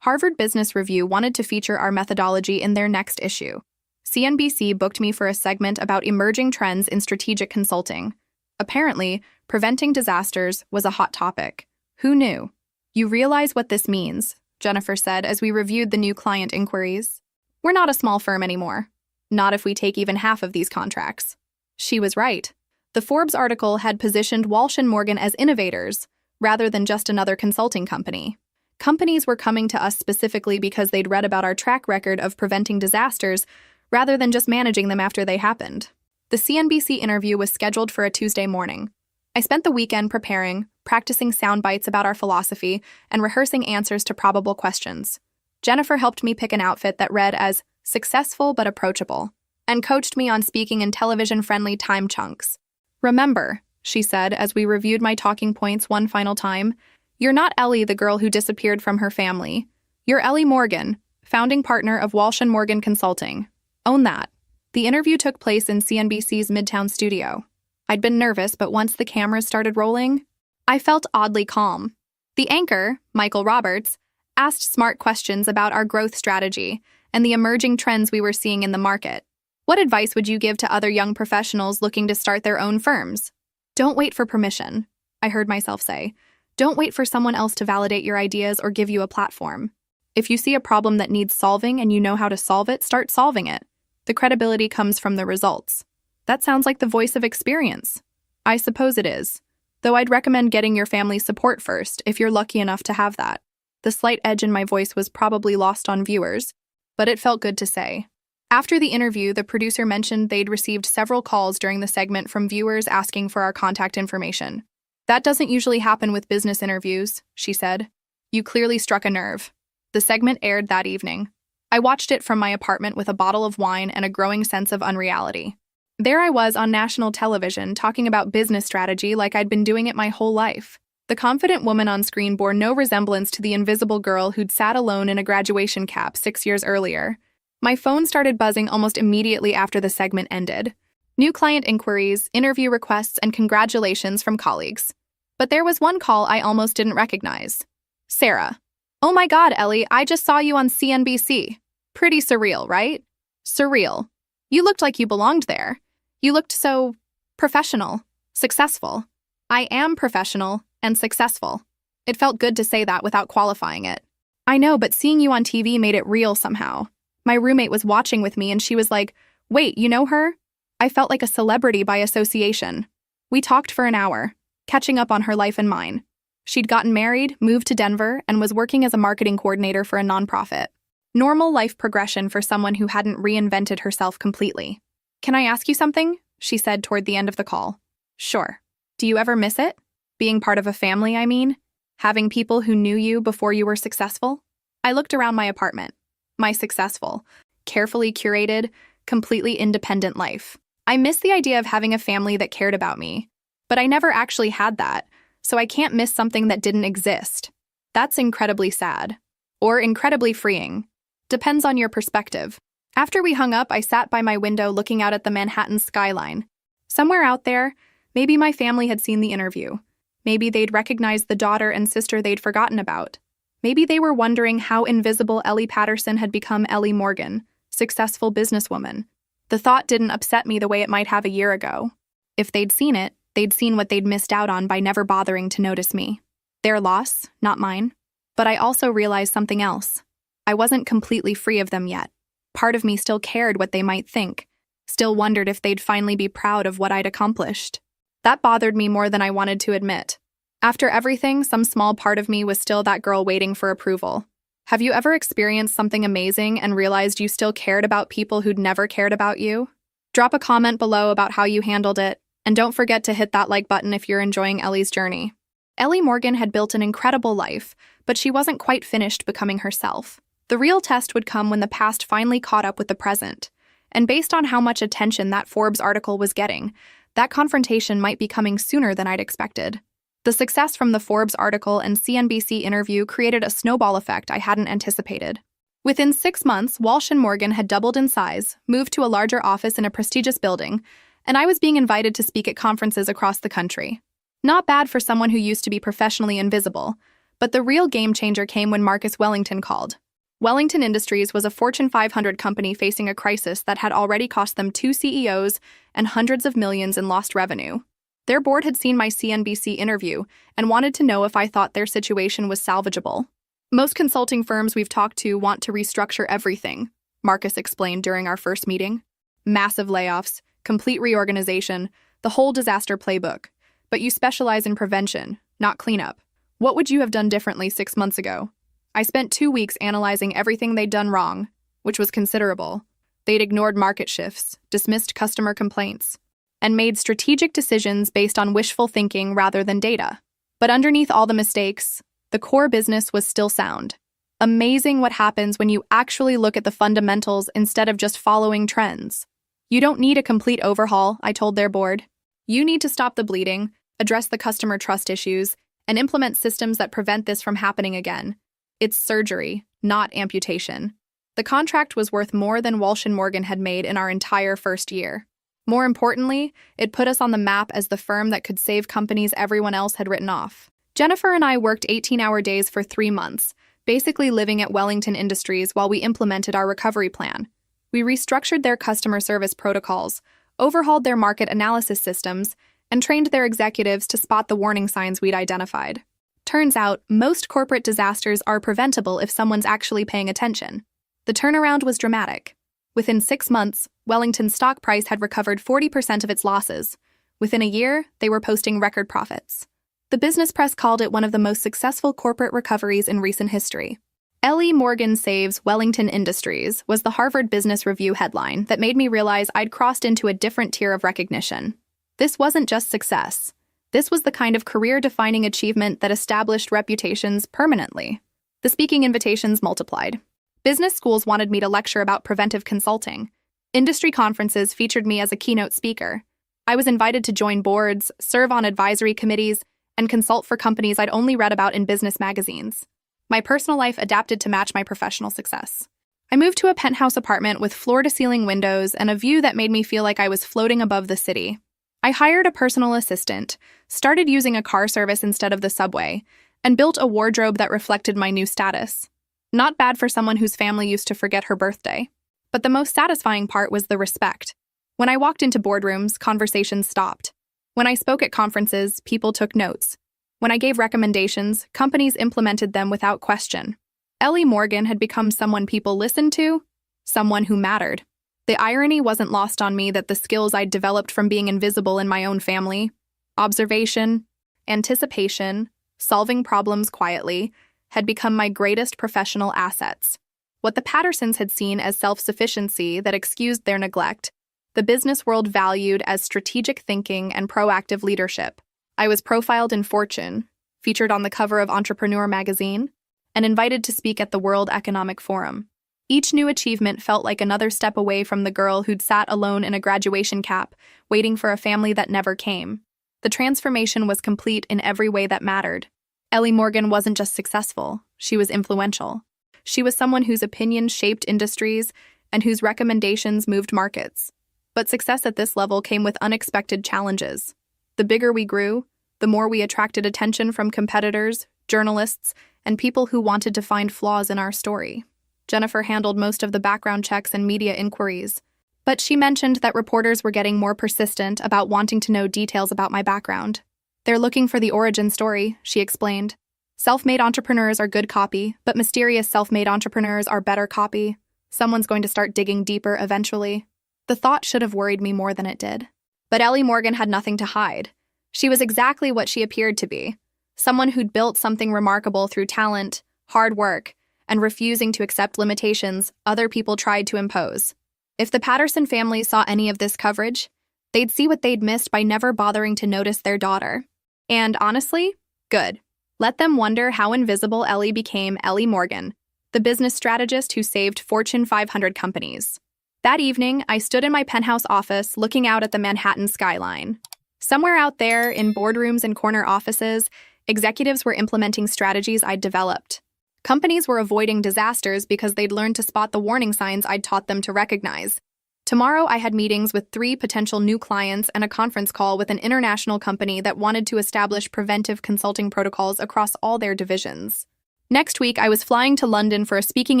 Harvard Business Review wanted to feature our methodology in their next issue. CNBC booked me for a segment about emerging trends in strategic consulting. Apparently, preventing disasters was a hot topic. Who knew? "You realize what this means," Jennifer said as we reviewed the new client inquiries. "We're not a small firm anymore. Not if we take even half of these contracts." She was right. The Forbes article had positioned Walsh & Morgan as innovators, rather than just another consulting company. Companies were coming to us specifically because they'd read about our track record of preventing disasters, rather than just managing them after they happened. The CNBC interview was scheduled for a Tuesday morning. I spent the weekend preparing, practicing sound bites about our philosophy, and rehearsing answers to probable questions. Jennifer helped me pick an outfit that read as "successful but approachable," and coached me on speaking in television-friendly time chunks. "Remember," she said as we reviewed my talking points one final time, "you're not Ellie, the girl who disappeared from her family. You're Ellie Morgan, founding partner of Walsh & Morgan Consulting. Own that." The interview took place in CNBC's Midtown studio. I'd been nervous, but once the cameras started rolling, I felt oddly calm. The anchor, Michael Roberts, asked smart questions about our growth strategy and the emerging trends we were seeing in the market. "What advice would you give to other young professionals looking to start their own firms?" "Don't wait for permission," I heard myself say. "Don't wait for someone else to validate your ideas or give you a platform. If you see a problem that needs solving and you know how to solve it, start solving it. The credibility comes from the results." That sounds like the voice of experience. I suppose it is, though I'd recommend getting your family's support first if you're lucky enough to have that. The slight edge in my voice was probably lost on viewers, but it felt good to say. After the interview, the producer mentioned they'd received several calls during the segment from viewers asking for our contact information. "That doesn't usually happen with business interviews," she said. "You clearly struck a nerve." The segment aired that evening. I watched it from my apartment with a bottle of wine and a growing sense of unreality. There I was on national television talking about business strategy like I'd been doing it my whole life. The confident woman on screen bore no resemblance to the invisible girl who'd sat alone in a graduation cap 6 years earlier. My phone started buzzing almost immediately after the segment ended. New client inquiries, interview requests, and congratulations from colleagues. But there was one call I almost didn't recognize. Sarah. "Oh my God, Ellie, I just saw you on CNBC. Pretty surreal, right?" "Surreal. You looked like you belonged there. You looked so professional, successful." "I am professional and successful." It felt good to say that without qualifying it. "I know, but seeing you on TV made it real somehow. My roommate was watching with me and she was like, 'Wait, you know her?' I felt like a celebrity by association. We talked for an hour, catching up on her life and mine. She'd gotten married, moved to Denver, and was working as a marketing coordinator for a nonprofit. Normal life progression for someone who hadn't reinvented herself completely. "Can I ask you something?" she said toward the end of the call. "Sure. Do you ever miss it? Being part of a family, I mean? Having people who knew you before you were successful?" I looked around my apartment. My successful, carefully curated, completely independent life. I miss the idea of having a family that cared about me. But I never actually had that, so I can't miss something that didn't exist. That's incredibly sad. Or incredibly freeing. Depends on your perspective. After we hung up, I sat by my window looking out at the Manhattan skyline. Somewhere out there, maybe my family had seen the interview. Maybe they'd recognized the daughter and sister they'd forgotten about. Maybe they were wondering how invisible Ellie Patterson had become Ellie Morgan, successful businesswoman. The thought didn't upset me the way it might have a year ago. If they'd seen it, they'd seen what they'd missed out on by never bothering to notice me. Their loss, not mine. But I also realized something else. I wasn't completely free of them yet. Part of me still cared what they might think, still wondered if they'd finally be proud of what I'd accomplished. That bothered me more than I wanted to admit. After everything, some small part of me was still that girl waiting for approval. Have you ever experienced something amazing and realized you still cared about people who'd never cared about you? Drop a comment below about how you handled it, and don't forget to hit that like button if you're enjoying Ellie's journey. Ellie Morgan had built an incredible life, but she wasn't quite finished becoming herself. The real test would come when the past finally caught up with the present. And based on how much attention that Forbes article was getting, that confrontation might be coming sooner than I'd expected. The success from the Forbes article and CNBC interview created a snowball effect I hadn't anticipated. Within 6 months, Walsh & Morgan had doubled in size, moved to a larger office in a prestigious building, and I was being invited to speak at conferences across the country. Not bad for someone who used to be professionally invisible, but the real game changer came when Marcus Wellington called. Wellington Industries was a Fortune 500 company facing a crisis that had already cost them 2 CEOs and hundreds of millions in lost revenue. Their board had seen my CNBC interview and wanted to know if I thought their situation was salvageable. Most consulting firms we've talked to want to restructure everything, Marcus explained during our first meeting. Massive layoffs, complete reorganization, the whole disaster playbook. But you specialize in prevention, not cleanup. What would you have done differently 6 months ago? I spent 2 weeks analyzing everything they'd done wrong, which was considerable. They'd ignored market shifts, dismissed customer complaints, and made strategic decisions based on wishful thinking rather than data. But underneath all the mistakes, the core business was still sound. Amazing what happens when you actually look at the fundamentals instead of just following trends. You don't need a complete overhaul, I told their board. You need to stop the bleeding, address the customer trust issues, and implement systems that prevent this from happening again. It's surgery, not amputation. The contract was worth more than Walsh & Morgan had made in our entire first year. More importantly, it put us on the map as the firm that could save companies everyone else had written off. Jennifer and I worked 18-hour days for 3 months, basically living at Wellington Industries while we implemented our recovery plan. We restructured their customer service protocols, overhauled their market analysis systems, and trained their executives to spot the warning signs we'd identified. Turns out, most corporate disasters are preventable if someone's actually paying attention. The turnaround was dramatic. Within 6 months, Wellington's stock price had recovered 40% of its losses. Within a year, they were posting record profits. The business press called it one of the most successful corporate recoveries in recent history. Ellie Morgan saves Wellington Industries was the Harvard Business Review headline that made me realize I'd crossed into a different tier of recognition. This wasn't just success. This was the kind of career-defining achievement that established reputations permanently. The speaking invitations multiplied. Business schools wanted me to lecture about preventive consulting. Industry conferences featured me as a keynote speaker. I was invited to join boards, serve on advisory committees, and consult for companies I'd only read about in business magazines. My personal life adapted to match my professional success. I moved to a penthouse apartment with floor-to-ceiling windows and a view that made me feel like I was floating above the city. I hired a personal assistant, started using a car service instead of the subway, and built a wardrobe that reflected my new status. Not bad for someone whose family used to forget her birthday. But the most satisfying part was the respect. When I walked into boardrooms, conversations stopped. When I spoke at conferences, people took notes. When I gave recommendations, companies implemented them without question. Ellie Morgan had become someone people listened to, someone who mattered. The irony wasn't lost on me that the skills I'd developed from being invisible in my own family, observation, anticipation, solving problems quietly, had become my greatest professional assets. What the Pattersons had seen as self-sufficiency that excused their neglect, the business world valued as strategic thinking and proactive leadership. I was profiled in Fortune, featured on the cover of Entrepreneur magazine, and invited to speak at the World Economic Forum. Each new achievement felt like another step away from the girl who'd sat alone in a graduation cap, waiting for a family that never came. The transformation was complete in every way that mattered. Ellie Morgan wasn't just successful, she was influential. She was someone whose opinions shaped industries and whose recommendations moved markets. But success at this level came with unexpected challenges. The bigger we grew, the more we attracted attention from competitors, journalists, and people who wanted to find flaws in our story. Jennifer handled most of the background checks and media inquiries, but she mentioned that reporters were getting more persistent about wanting to know details about my background. They're looking for the origin story, she explained. Self-made entrepreneurs are good copy, but mysterious self-made entrepreneurs are better copy. Someone's going to start digging deeper eventually. The thought should have worried me more than it did. But Ellie Morgan had nothing to hide. She was exactly what she appeared to be. Someone who'd built something remarkable through talent, hard work, and refusing to accept limitations other people tried to impose. If the Patterson family saw any of this coverage, they'd see what they'd missed by never bothering to notice their daughter. And honestly, Good. Let them wonder how invisible Ellie became Ellie Morgan, the business strategist who saved Fortune 500 companies. That evening, I stood in my penthouse office looking out at the Manhattan skyline. Somewhere out there, in boardrooms and corner offices, executives were implementing strategies I'd developed. Companies were avoiding disasters because they'd learned to spot the warning signs I'd taught them to recognize. Tomorrow, I had meetings with 3 potential new clients and a conference call with an international company that wanted to establish preventive consulting protocols across all their divisions. Next week, I was flying to London for a speaking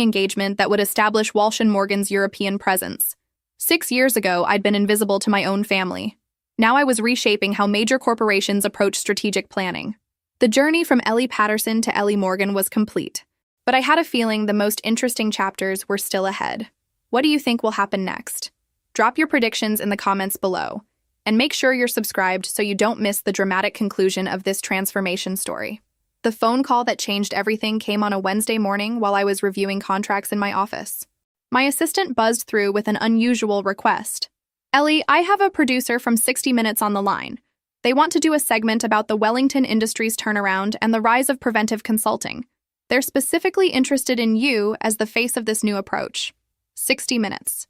engagement that would establish Walsh & Morgan's European presence. 6 years ago, I'd been invisible to my own family. Now I was reshaping how major corporations approach strategic planning. The journey from Ellie Patterson to Ellie Morgan was complete. But I had a feeling the most interesting chapters were still ahead. What do you think will happen next? Drop your predictions in the comments below. And make sure you're subscribed so you don't miss the dramatic conclusion of this transformation story. The phone call that changed everything came on a Wednesday morning while I was reviewing contracts in my office. My assistant buzzed through with an unusual request. Ellie, I have a producer from 60 Minutes on the line. They want to do a segment about the Wellington Industries turnaround and the rise of preventive consulting. They're specifically interested in you as the face of this new approach. 60 Minutes.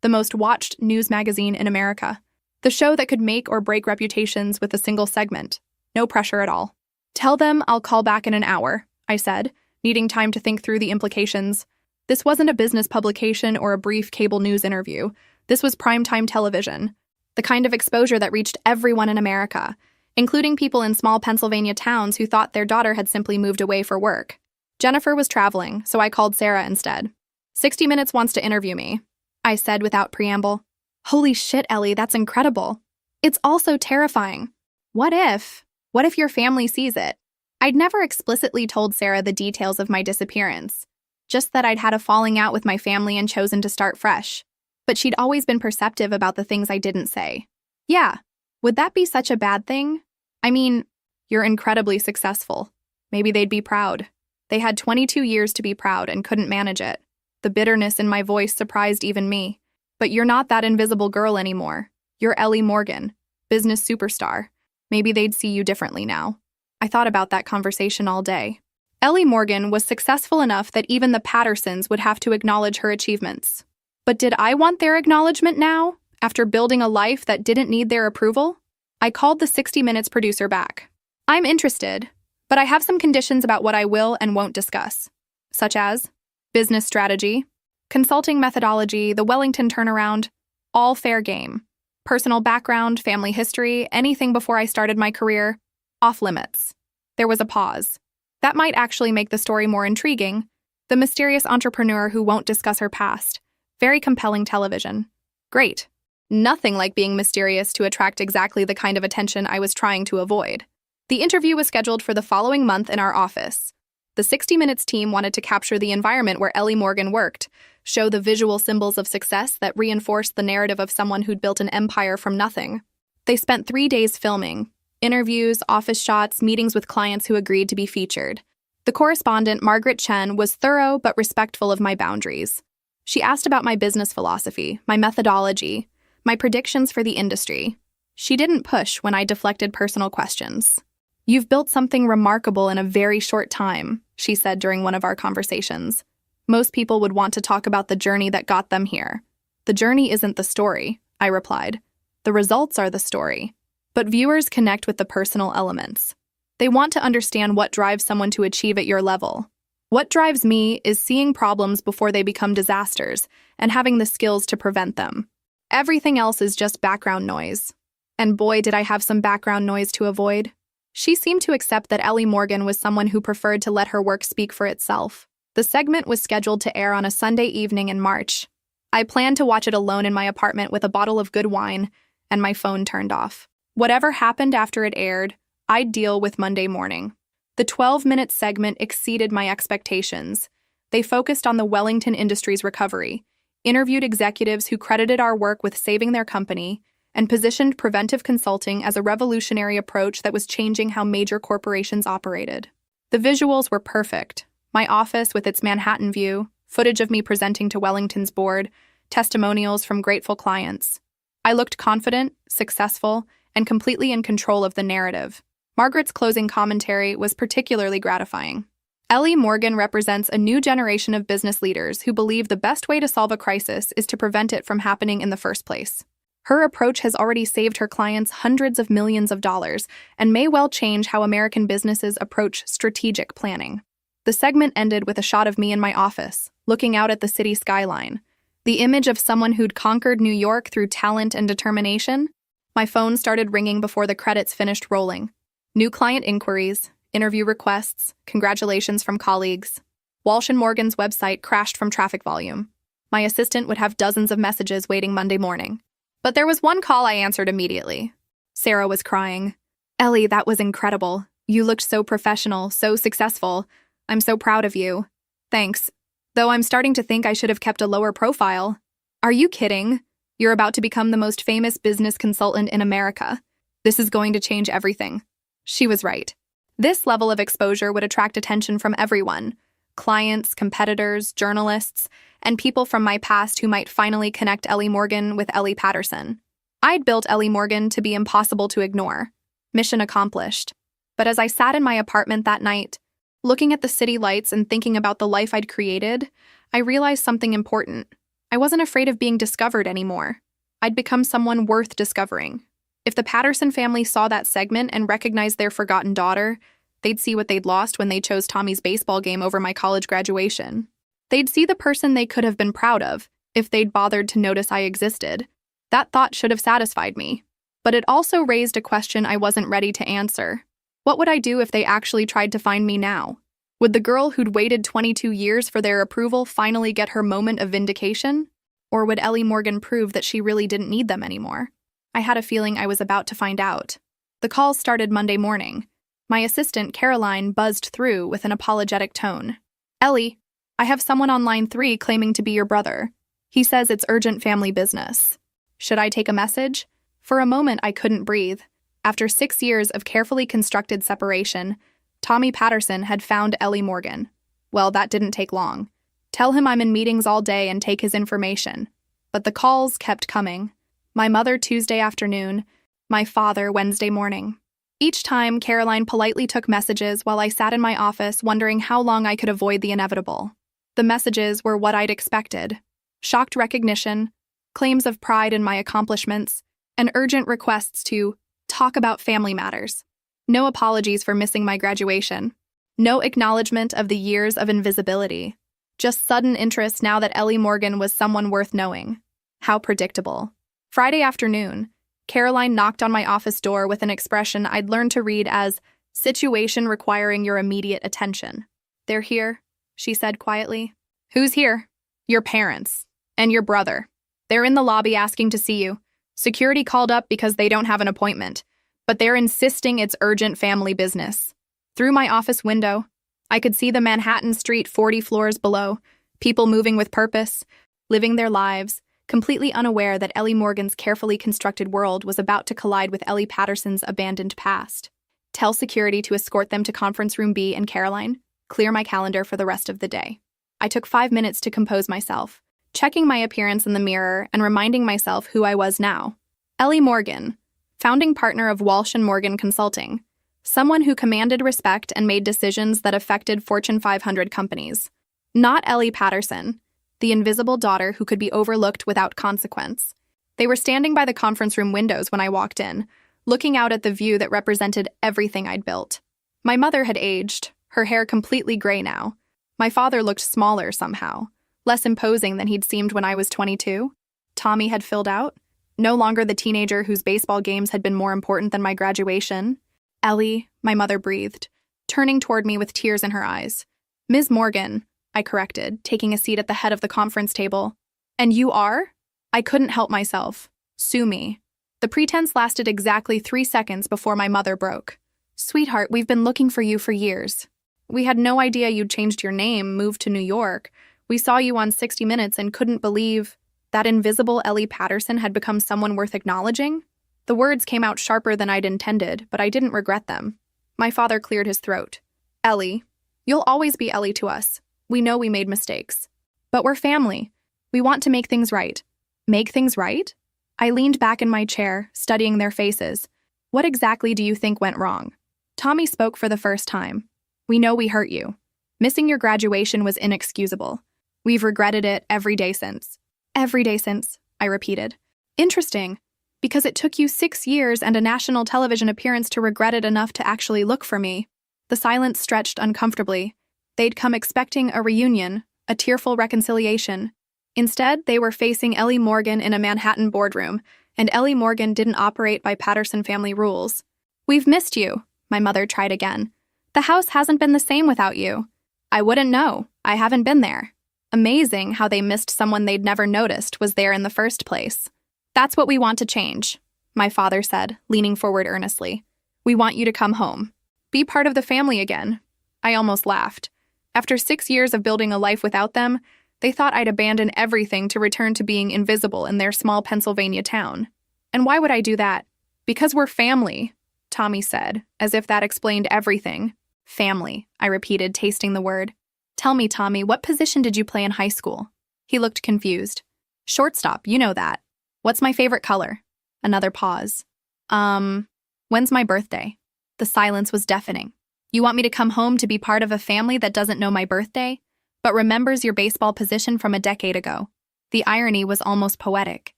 The most watched news magazine in America. The show that could make or break reputations with a single segment. No pressure at all. Tell them I'll call back in an hour, I said, needing time to think through the implications. This wasn't a business publication or a brief cable news interview. This was primetime television. The kind of exposure that reached everyone in America, including people in small Pennsylvania towns who thought their daughter had simply moved away for work. Jennifer was traveling, so I called Sarah instead. 60 Minutes wants to interview me, I said without preamble. Holy shit, Ellie, that's incredible. It's also terrifying. What if your family sees it? I'd never explicitly told Sarah the details of my disappearance, just that I'd had a falling out with my family and chosen to start fresh. But she'd always been perceptive about the things I didn't say. Yeah, would that be such a bad thing? I mean, you're incredibly successful. Maybe they'd be proud. They had 22 years to be proud and couldn't manage it. The bitterness in my voice surprised even me. But you're not that invisible girl anymore. You're Ellie Morgan, business superstar. Maybe they'd see you differently now. I thought about that conversation all day. Ellie Morgan was successful enough that even the Pattersons would have to acknowledge her achievements. But did I want their acknowledgement now, after building a life that didn't need their approval? I called the 60 Minutes producer back. I'm interested, but I have some conditions about what I will and won't discuss, such as business strategy, consulting methodology, the Wellington turnaround, all fair game. Personal background, family history, anything before I started my career, off limits. There was a pause. That might actually make the story more intriguing. The mysterious entrepreneur who won't discuss her past. Very compelling television. Great. Nothing like being mysterious to attract exactly the kind of attention I was trying to avoid. The interview was scheduled for the following month in our office. The 60 Minutes team wanted to capture the environment where Ellie Morgan worked, show the visual symbols of success that reinforced the narrative of someone who'd built an empire from nothing. They spent 3 days filming, interviews, office shots, meetings with clients who agreed to be featured. The correspondent, Margaret Chen, was thorough but respectful of my boundaries. She asked about my business philosophy, my methodology, my predictions for the industry. She didn't push when I deflected personal questions. You've built something remarkable in a very short time, she said during one of our conversations. Most people would want to talk about the journey that got them here. The journey isn't the story, I replied. The results are the story. But viewers connect with the personal elements. They want to understand what drives someone to achieve at your level. What drives me is seeing problems before they become disasters and having the skills to prevent them. Everything else is just background noise. And boy, did I have some background noise to avoid. She seemed to accept that Ellie Morgan was someone who preferred to let her work speak for itself. The segment was scheduled to air on a Sunday evening in March. I planned to watch it alone in my apartment with a bottle of good wine and my phone turned off. Whatever happened after it aired, I'd deal with Monday morning. The 12-minute segment exceeded my expectations. They focused on the Wellington Industries recovery, interviewed executives who credited our work with saving their company, and positioned preventive consulting as a revolutionary approach that was changing how major corporations operated. The visuals were perfect. My office with its Manhattan view, footage of me presenting to Wellington's board, testimonials from grateful clients. I looked confident, successful, and completely in control of the narrative. Margaret's closing commentary was particularly gratifying. Ellie Morgan represents a new generation of business leaders who believe the best way to solve a crisis is to prevent it from happening in the first place. Her approach has already saved her clients hundreds of millions of dollars and may well change how American businesses approach strategic planning. The segment ended with a shot of me in my office, looking out at the city skyline. The image of someone who'd conquered New York through talent and determination. My phone started ringing before the credits finished rolling. New client inquiries, interview requests, congratulations from colleagues. Walsh & Morgan's website crashed from traffic volume. My assistant would have dozens of messages waiting Monday morning. But there was one call I answered immediately. Sarah was crying. "Ellie, that was incredible. You looked so professional, so successful. I'm so proud of you. Thanks. Though I'm starting to think I should have kept a lower profile." "Are you kidding? You're about to become the most famous business consultant in America. This is going to change everything." She was right. This level of exposure would attract attention from everyone: clients, competitors, journalists, and people from my past who might finally connect Ellie Morgan with Ellie Patterson. I'd built Ellie Morgan to be impossible to ignore. Mission accomplished. But as I sat in my apartment that night, looking at the city lights and thinking about the life I'd created, I realized something important. I wasn't afraid of being discovered anymore. I'd become someone worth discovering. If the Patterson family saw that segment and recognized their forgotten daughter, they'd see what they'd lost when they chose Tommy's baseball game over my college graduation. They'd see the person they could have been proud of if they'd bothered to notice I existed. That thought should have satisfied me. But it also raised a question I wasn't ready to answer. What would I do if they actually tried to find me now? Would the girl who'd waited 22 years for their approval finally get her moment of vindication? Or would Ellie Morgan prove that she really didn't need them anymore? I had a feeling I was about to find out. The call started Monday morning. My assistant, Caroline, buzzed through with an apologetic tone. "Ellie, I have someone on line 3 claiming to be your brother. He says it's urgent family business. Should I take a message?" For a moment, I couldn't breathe. After 6 years of carefully constructed separation, Tommy Patterson had found Ellie Morgan. Well, that didn't take long. Tell him I'm in meetings all day and take his information. But the calls kept coming. My mother Tuesday afternoon, my father Wednesday morning. Each time, Caroline politely took messages while I sat in my office wondering how long I could avoid the inevitable. The messages were what I'd expected: shocked recognition, claims of pride in my accomplishments, and urgent requests to talk about family matters. No apologies for missing my graduation. No acknowledgement of the years of invisibility. Just sudden interest now that Ellie Morgan was someone worth knowing. How predictable. Friday afternoon, Caroline knocked on my office door with an expression I'd learned to read as "situation requiring your immediate attention." "They're here," she said quietly. "Who's here?" "Your parents. And your brother. They're in the lobby asking to see you. Security called up because they don't have an appointment, but they're insisting it's urgent family business." Through my office window, I could see the Manhattan street 40 floors below, people moving with purpose, living their lives, completely unaware that Ellie Morgan's carefully constructed world was about to collide with Ellie Patterson's abandoned past. Tell security to escort them to Conference Room B and Caroline. Clear my calendar for the rest of the day. I took 5 minutes to compose myself, checking my appearance in the mirror and reminding myself who I was now. Ellie Morgan, founding partner of Walsh & Morgan Consulting, someone who commanded respect and made decisions that affected Fortune 500 companies. Not Ellie Patterson, the invisible daughter who could be overlooked without consequence. They were standing by the conference room windows when I walked in, looking out at the view that represented everything I'd built. My mother had aged, her hair completely gray now. My father looked smaller somehow, less imposing than he'd seemed when I was 22. Tommy had filled out, no longer the teenager whose baseball games had been more important than my graduation. "Ellie," my mother breathed, turning toward me with tears in her eyes. "Ms. Morgan," I corrected, taking a seat at the head of the conference table. "And you are?" I couldn't help myself. "Sue me." The pretense lasted exactly 3 seconds before my mother broke. "Sweetheart, we've been looking for you for years. We had no idea you'd changed your name, moved to New York. We saw you on 60 Minutes and couldn't believe that invisible Ellie Patterson had become someone worth acknowledging." The words came out sharper than I'd intended, but I didn't regret them. My father cleared his throat. "Ellie, you'll always be Ellie to us. We know we made mistakes. But we're family. We want to make things right." "Make things right?" I leaned back in my chair, studying their faces. "What exactly do you think went wrong?" Tommy spoke for the first time. We know we hurt you. Missing your graduation was inexcusable. We've regretted it every day since. Every day since, I repeated. Interesting, because it took you 6 years and a national television appearance to regret it enough to actually look for me. The silence stretched uncomfortably. They'd come expecting a reunion, a tearful reconciliation. Instead, they were facing Ellie Morgan in a Manhattan boardroom, and Ellie Morgan didn't operate by Patterson family rules. We've missed you, my mother tried again. The house hasn't been the same without you. I wouldn't know. I haven't been there. Amazing how they missed someone they'd never noticed was there in the first place. That's what we want to change, my father said, leaning forward earnestly. We want you to come home. Be part of the family again. I almost laughed. After 6 years of building a life without them, they thought I'd abandon everything to return to being invisible in their small Pennsylvania town. And why would I do that? Because we're family, Tommy said, as if that explained everything. Family, I repeated, tasting the word. Tell me, Tommy, what position did you play in high school? He looked confused. Shortstop, you know that. What's my favorite color? Another pause. When's my birthday? The silence was deafening. You want me to come home to be part of a family that doesn't know my birthday, but remembers your baseball position from a decade ago? The irony was almost poetic.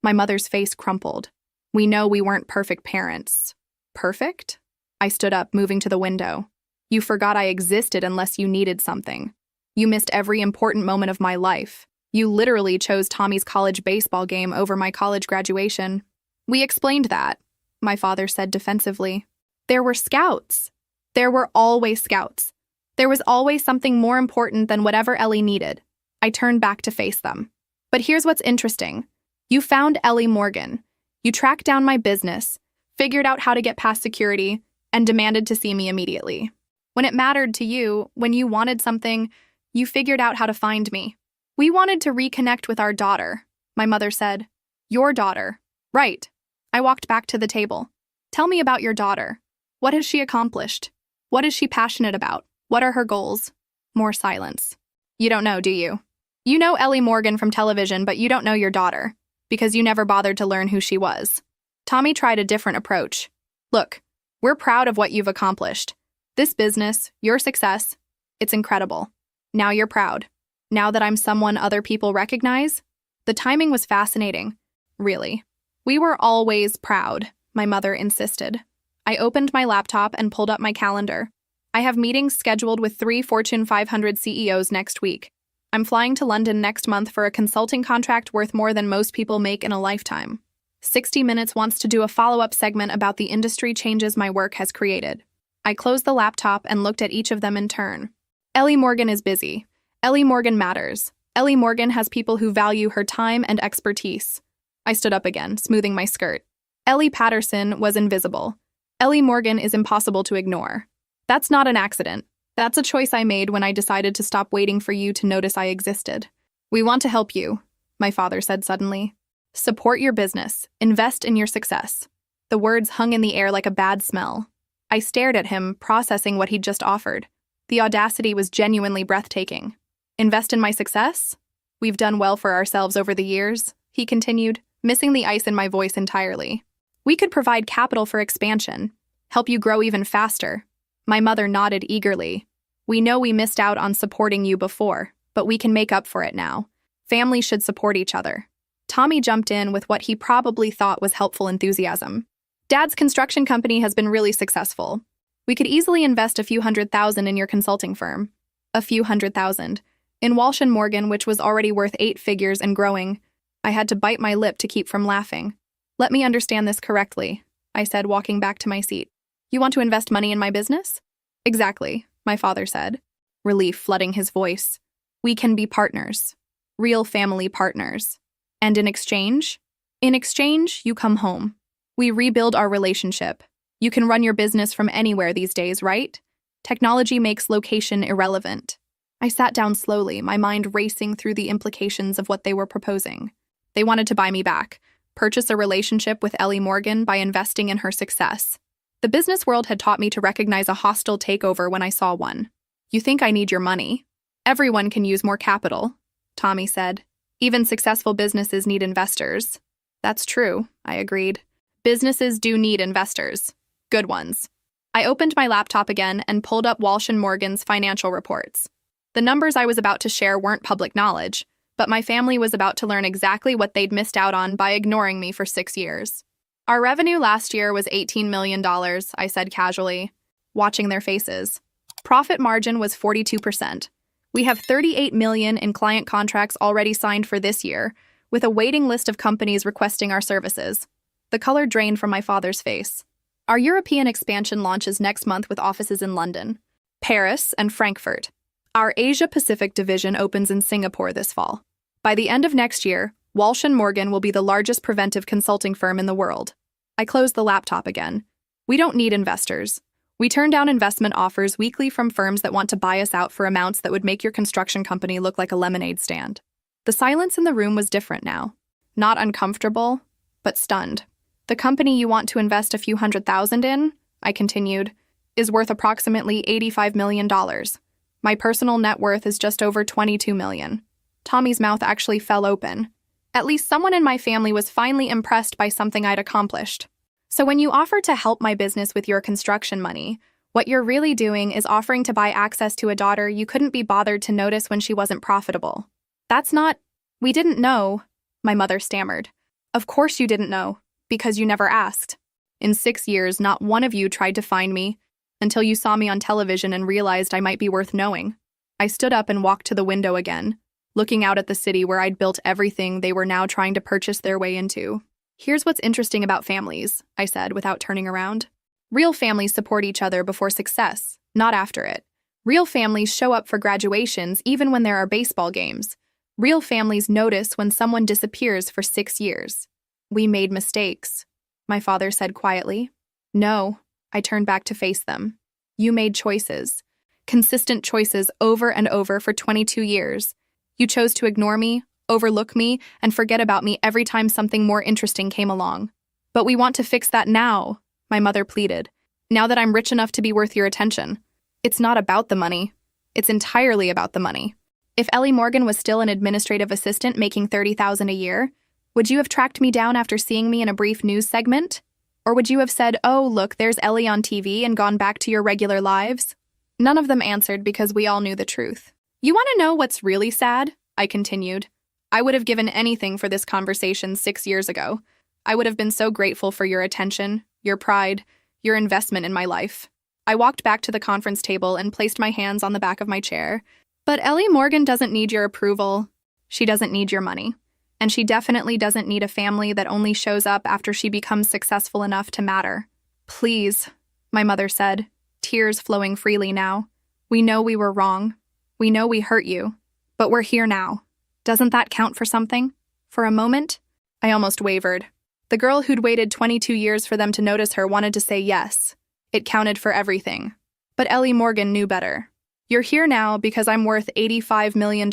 My mother's face crumpled. We know we weren't perfect parents. Perfect? I stood up, moving to the window. You forgot I existed unless you needed something. You missed every important moment of my life. You literally chose Tommy's college baseball game over my college graduation. We explained that, my father said defensively. There were scouts. There were always scouts. There was always something more important than whatever Ellie needed. I turned back to face them. But here's what's interesting. You found Ellie Morgan. You tracked down my business, figured out how to get past security, and demanded to see me immediately. When it mattered to you, when you wanted something, you figured out how to find me. We wanted to reconnect with our daughter, my mother said. Your daughter. Right. I walked back to the table. Tell me about your daughter. What has she accomplished? What is she passionate about? What are her goals? More silence. You don't know, do you? You know Ellie Morgan from television, but you don't know your daughter, because you never bothered to learn who she was. Tommy tried a different approach. Look, we're proud of what you've accomplished. This business, your success, it's incredible. Now you're proud. Now that I'm someone other people recognize? The timing was fascinating. Really. We were always proud, my mother insisted. I opened my laptop and pulled up my calendar. I have meetings scheduled with 3 Fortune 500 CEOs next week. I'm flying to London next month for a consulting contract worth more than most people make in a lifetime. 60 Minutes wants to do a follow-up segment about the industry changes my work has created. I closed the laptop and looked at each of them in turn. Ellie Morgan is busy. Ellie Morgan matters. Ellie Morgan has people who value her time and expertise. I stood up again, smoothing my skirt. Ellie Patterson was invisible. Ellie Morgan is impossible to ignore. That's not an accident. That's a choice I made when I decided to stop waiting for you to notice I existed. We want to help you, my father said suddenly. Support your business. Invest in your success. The words hung in the air like a bad smell. I stared at him, processing what he'd just offered. The audacity was genuinely breathtaking. Invest in my success? We've done well for ourselves over the years, he continued, missing the ice in my voice entirely. We could provide capital for expansion, help you grow even faster. My mother nodded eagerly. We know we missed out on supporting you before, but we can make up for it now. Families should support each other. Tommy jumped in with what he probably thought was helpful enthusiasm. Dad's construction company has been really successful. We could easily invest a few $100,000 in your consulting firm. A few $100,000. In Walsh & Morgan, which was already worth 8 figures and growing. I had to bite my lip to keep from laughing. Let me understand this correctly, I said, walking back to my seat. You want to invest money in my business? Exactly, my father said, relief flooding his voice. We can be partners. Real family partners. And in exchange? In exchange, you come home. We rebuild our relationship. You can run your business from anywhere these days, right? Technology makes location irrelevant. I sat down slowly, my mind racing through the implications of what they were proposing. They wanted to buy me back, purchase a relationship with Ellie Morgan by investing in her success. The business world had taught me to recognize a hostile takeover when I saw one. You think I need your money? Everyone can use more capital, Tommy said. Even successful businesses need investors. That's true, I agreed. Businesses do need investors. Good ones. I opened my laptop again and pulled up Walsh and Morgan's financial reports. The numbers I was about to share weren't public knowledge, but my family was about to learn exactly what they'd missed out on by ignoring me for 6 years. Our revenue last year was $18 million, I said casually, watching their faces. Profit margin was 42%. We have $38 million in client contracts already signed for this year, with a waiting list of companies requesting our services. The color drained from my father's face. Our European expansion launches next month with offices in London, Paris, and Frankfurt. Our Asia-Pacific division opens in Singapore this fall. By the end of next year, Walsh & Morgan will be the largest preventive consulting firm in the world. I closed the laptop again. We don't need investors. We turn down investment offers weekly from firms that want to buy us out for amounts that would make your construction company look like a lemonade stand. The silence in the room was different now. Not uncomfortable, but stunned. The company you want to invest a few $100,000 in, I continued, is worth approximately $85 million. My personal net worth is just over $22 million. Tommy's mouth actually fell open. At least someone in my family was finally impressed by something I'd accomplished. So when you offer to help my business with your construction money, what you're really doing is offering to buy access to a daughter you couldn't be bothered to notice when she wasn't profitable. That's not... We didn't know, my mother stammered. Of course you didn't know, because you never asked. In 6 years, not one of you tried to find me, until you saw me on television and realized I might be worth knowing. I stood up and walked to the window again, looking out at the city where I'd built everything they were now trying to purchase their way into. Here's what's interesting about families, I said without turning around. Real families support each other before success, not after it. Real families show up for graduations even when there are baseball games. Real families notice when someone disappears for 6 years. We made mistakes, my father said quietly. No, I turned back to face them. You made choices. Consistent choices over and over for 22 years. You chose to ignore me, overlook me, and forget about me every time something more interesting came along. But we want to fix that now, my mother pleaded. Now that I'm rich enough to be worth your attention. It's not about the money. It's entirely about the money. If Ellie Morgan was still an administrative assistant making $30,000 a year, would you have tracked me down after seeing me in a brief news segment? Or would you have said, oh, look, there's Ellie on TV and gone back to your regular lives? None of them answered because we all knew the truth. You want to know what's really sad? I continued. I would have given anything for this conversation 6 years ago. I would have been so grateful for your attention, your pride, your investment in my life. I walked back to the conference table and placed my hands on the back of my chair. But Ellie Morgan doesn't need your approval. She doesn't need your money. And she definitely doesn't need a family that only shows up after she becomes successful enough to matter. Please, my mother said, tears flowing freely now. We know we were wrong. We know we hurt you. But we're here now. Doesn't that count for something? For a moment? I almost wavered. The girl who'd waited 22 years for them to notice her wanted to say yes. It counted for everything. But Ellie Morgan knew better. You're here now because I'm worth $85 million.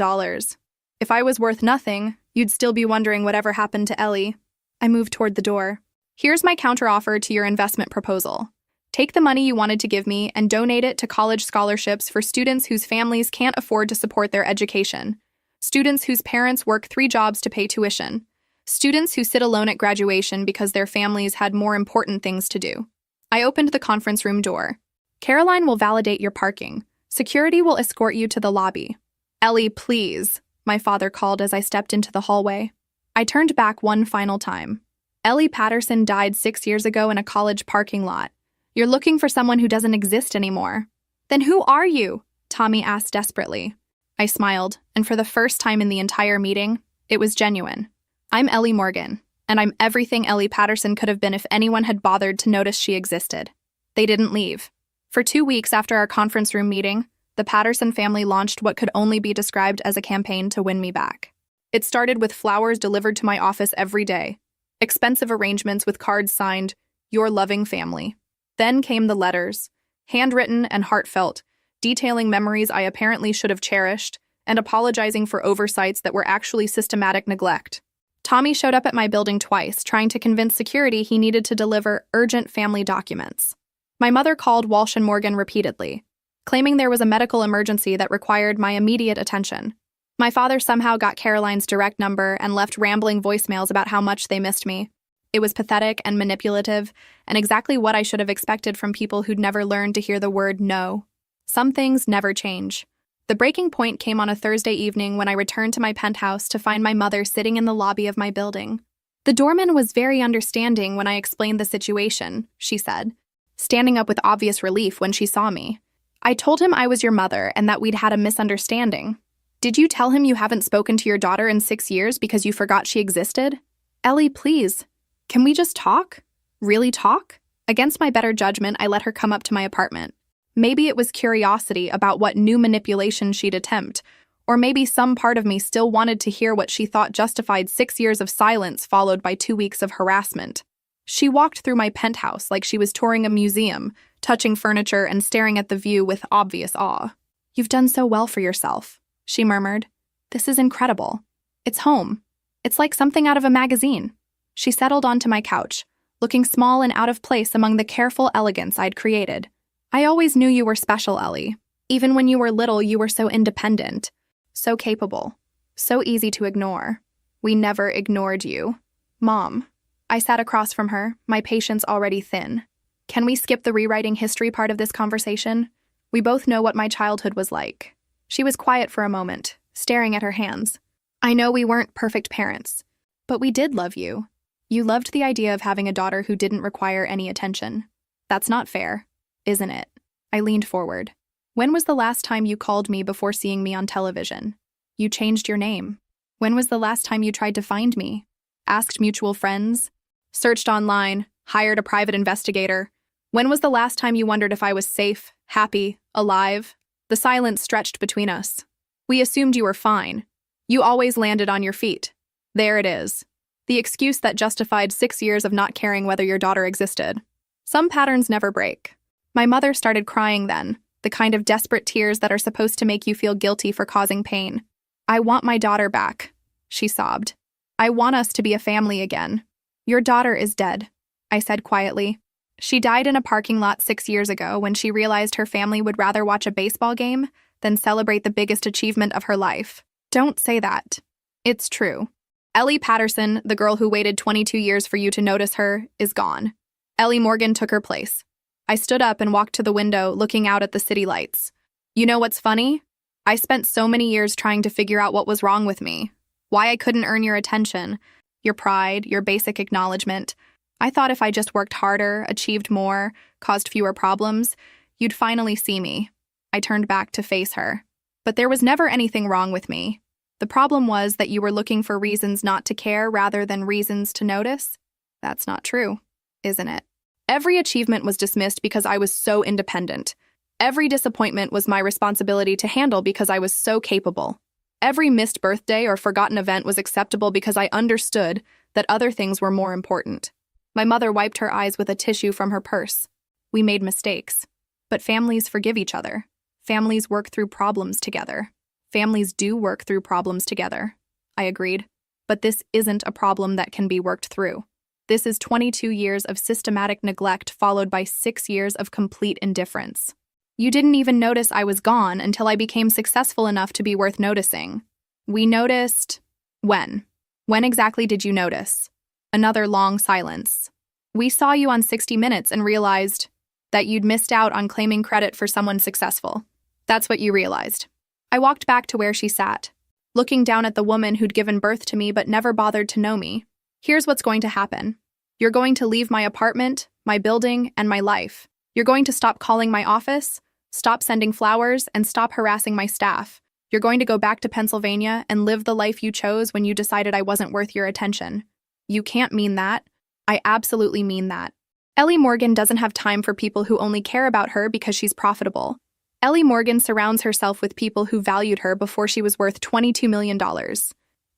If I was worth nothing, you'd still be wondering whatever happened to Ellie. I moved toward the door. Here's my counteroffer to your investment proposal. Take the money you wanted to give me and donate it to college scholarships for students whose families can't afford to support their education. Students whose parents work 3 jobs to pay tuition. Students who sit alone at graduation because their families had more important things to do. I opened the conference room door. Caroline will validate your parking. Security will escort you to the lobby. Ellie, please, my father called as I stepped into the hallway. I turned back one final time. Ellie Patterson died 6 years ago in a college parking lot. You're looking for someone who doesn't exist anymore. Then who are you? Tommy asked desperately. I smiled, and for the first time in the entire meeting, it was genuine. I'm Ellie Morgan, and I'm everything Ellie Patterson could have been if anyone had bothered to notice she existed. They didn't leave. For 2 weeks after our conference room meeting, the Patterson family launched what could only be described as a campaign to win me back. It started with flowers delivered to my office every day, expensive arrangements with cards signed, "Your loving family." Then came the letters, handwritten and heartfelt, detailing memories I apparently should have cherished, and apologizing for oversights that were actually systematic neglect. Tommy showed up at my building twice, trying to convince security he needed to deliver urgent family documents. My mother called Walsh and Morgan repeatedly, claiming there was a medical emergency that required my immediate attention. My father somehow got Caroline's direct number and left rambling voicemails about how much they missed me. It was pathetic and manipulative, and exactly what I should have expected from people who'd never learned to hear the word no. Some things never change. The breaking point came on a Thursday evening when I returned to my penthouse to find my mother sitting in the lobby of my building. The doorman was very understanding when I explained the situation, she said, standing up with obvious relief when she saw me. I told him I was your mother and that we'd had a misunderstanding. Did you tell him you haven't spoken to your daughter in 6 years because you forgot she existed? Ellie, please. Can we just talk? Really talk? Against my better judgment, I let her come up to my apartment. Maybe it was curiosity about what new manipulation she'd attempt, or maybe some part of me still wanted to hear what she thought justified 6 years of silence followed by 2 weeks of harassment. She walked through my penthouse like she was touring a museum, touching furniture and staring at the view with obvious awe. You've done so well for yourself, she murmured. This is incredible. It's home. It's like something out of a magazine. She settled onto my couch, looking small and out of place among the careful elegance I'd created. I always knew you were special, Ellie. Even when you were little, you were so independent, so capable, so easy to ignore. We never ignored you. Mom. I sat across from her, my patience already thin. Can we skip the rewriting history part of this conversation? We both know what my childhood was like. She was quiet for a moment, staring at her hands. I know we weren't perfect parents, but we did love you. You loved the idea of having a daughter who didn't require any attention. That's not fair, isn't it? I leaned forward. When was the last time you called me before seeing me on television? You changed your name. When was the last time you tried to find me? Asked mutual friends? Searched online? Hired a private investigator? When was the last time you wondered if I was safe, happy, alive? The silence stretched between us. We assumed you were fine. You always landed on your feet. There it is. The excuse that justified 6 years of not caring whether your daughter existed. Some patterns never break. My mother started crying then, the kind of desperate tears that are supposed to make you feel guilty for causing pain. I want my daughter back, she sobbed. I want us to be a family again. Your daughter is dead, I said quietly. She died in a parking lot 6 years ago when she realized her family would rather watch a baseball game than celebrate the biggest achievement of her life. Don't say that. It's true. Ellie Patterson, the girl who waited 22 years for you to notice her, is gone. Ellie Morgan took her place. I stood up and walked to the window, looking out at the city lights. You know what's funny? I spent so many years trying to figure out what was wrong with me, why I couldn't earn your attention, your pride, your basic acknowledgement. I thought if I just worked harder, achieved more, caused fewer problems, you'd finally see me. I turned back to face her. But there was never anything wrong with me. The problem was that you were looking for reasons not to care rather than reasons to notice. That's not true, isn't it? Every achievement was dismissed because I was so independent. Every disappointment was my responsibility to handle because I was so capable. Every missed birthday or forgotten event was acceptable because I understood that other things were more important. My mother wiped her eyes with a tissue from her purse. We made mistakes. But families forgive each other. Families work through problems together. Families do work through problems together. I agreed. But this isn't a problem that can be worked through. This is 22 years of systematic neglect followed by 6 years of complete indifference. You didn't even notice I was gone until I became successful enough to be worth noticing. We noticed... When? When exactly did you notice? Another long silence. We saw you on 60 Minutes and realized that you'd missed out on claiming credit for someone successful. That's what you realized. I walked back to where she sat, looking down at the woman who'd given birth to me but never bothered to know me. Here's what's going to happen. You're going to leave my apartment, my building, and my life. You're going to stop calling my office, stop sending flowers, and stop harassing my staff. You're going to go back to Pennsylvania and live the life you chose when you decided I wasn't worth your attention. You can't mean that. I absolutely mean that. Ellie Morgan doesn't have time for people who only care about her because she's profitable. Ellie Morgan surrounds herself with people who valued her before she was worth $22 million.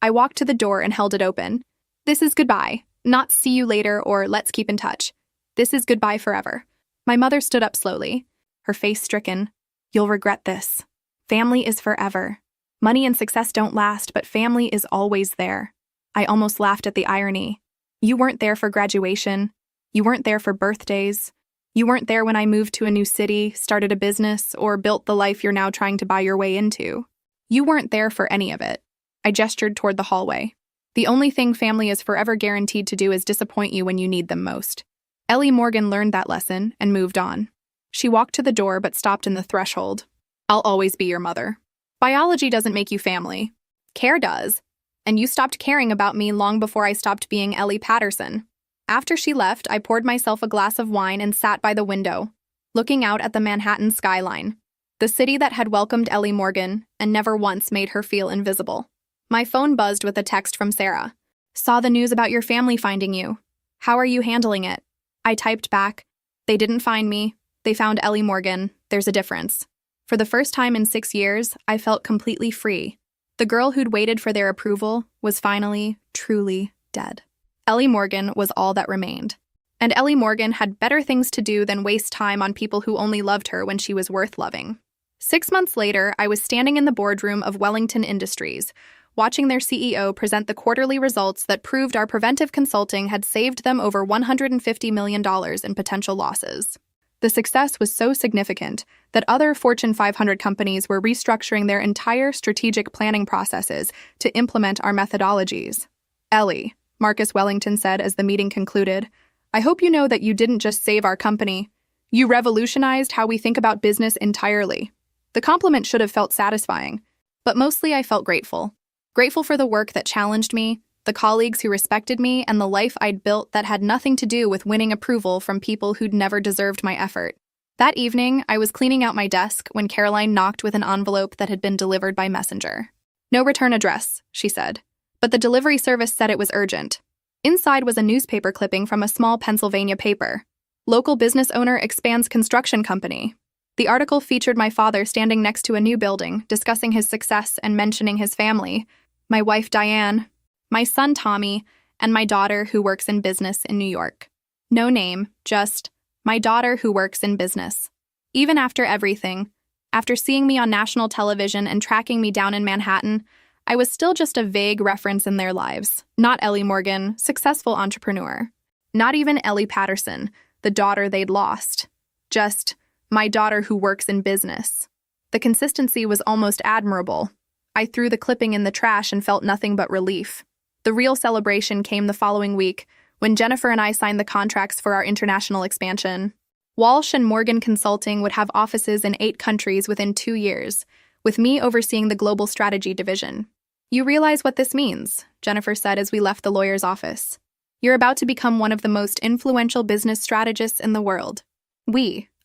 I walked to the door and held it open. This is goodbye, not see you later or let's keep in touch. This is goodbye forever. My mother stood up slowly, her face stricken. You'll regret this. Family is forever. Money and success don't last, but family is always there. I almost laughed at the irony. You weren't there for graduation. You weren't there for birthdays. You weren't there when I moved to a new city, started a business, or built the life you're now trying to buy your way into. You weren't there for any of it. I gestured toward the hallway. The only thing family is forever guaranteed to do is disappoint you when you need them most. Ellie Morgan learned that lesson and moved on. She walked to the door but stopped in the threshold. I'll always be your mother. Biology doesn't make you family. Care does. And you stopped caring about me long before I stopped being Ellie Patterson. After she left, I poured myself a glass of wine and sat by the window, looking out at the Manhattan skyline, the city that had welcomed Ellie Morgan and never once made her feel invisible. My phone buzzed with a text from Sarah. Saw the news about your family finding you. How are you handling it? I typed back. They didn't find me. They found Ellie Morgan. There's a difference. For the first time in 6 years, I felt completely free. The girl who'd waited for their approval was finally, truly dead. Ellie Morgan was all that remained. And Ellie Morgan had better things to do than waste time on people who only loved her when she was worth loving. 6 months later, I was standing in the boardroom of Wellington Industries, watching their CEO present the quarterly results that proved our preventive consulting had saved them over $150 million in potential losses. The success was so significant that other Fortune 500 companies were restructuring their entire strategic planning processes to implement our methodologies. Ellie, Marcus Wellington said as the meeting concluded, I hope you know that you didn't just save our company. You revolutionized how we think about business entirely. The compliment should have felt satisfying, but mostly I felt grateful. Grateful for the work that challenged me, the colleagues who respected me, and the life I'd built that had nothing to do with winning approval from people who'd never deserved my effort. That evening, I was cleaning out my desk when Caroline knocked with an envelope that had been delivered by messenger. No return address, she said, but the delivery service said it was urgent. Inside was a newspaper clipping from a small Pennsylvania paper. Local business owner expands construction company. The article featured my father standing next to a new building, discussing his success and mentioning his family, my wife Diane, my son Tommy, and my daughter who works in business in New York. No name, just my daughter who works in business. Even after everything, after seeing me on national television and tracking me down in Manhattan, I was still just a vague reference in their lives. Not Ellie Morgan, successful entrepreneur. Not even Ellie Patterson, the daughter they'd lost. Just my daughter who works in business. The consistency was almost admirable. I threw the clipping in the trash and felt nothing but relief. The real celebration came the following week, when Jennifer and I signed the contracts for our international expansion. Walsh and Morgan Consulting would have offices in 8 countries within 2 years, with me overseeing the global strategy division. You realize what this means, Jennifer said as we left the lawyer's office. You're about to become one of the most influential business strategists in the world.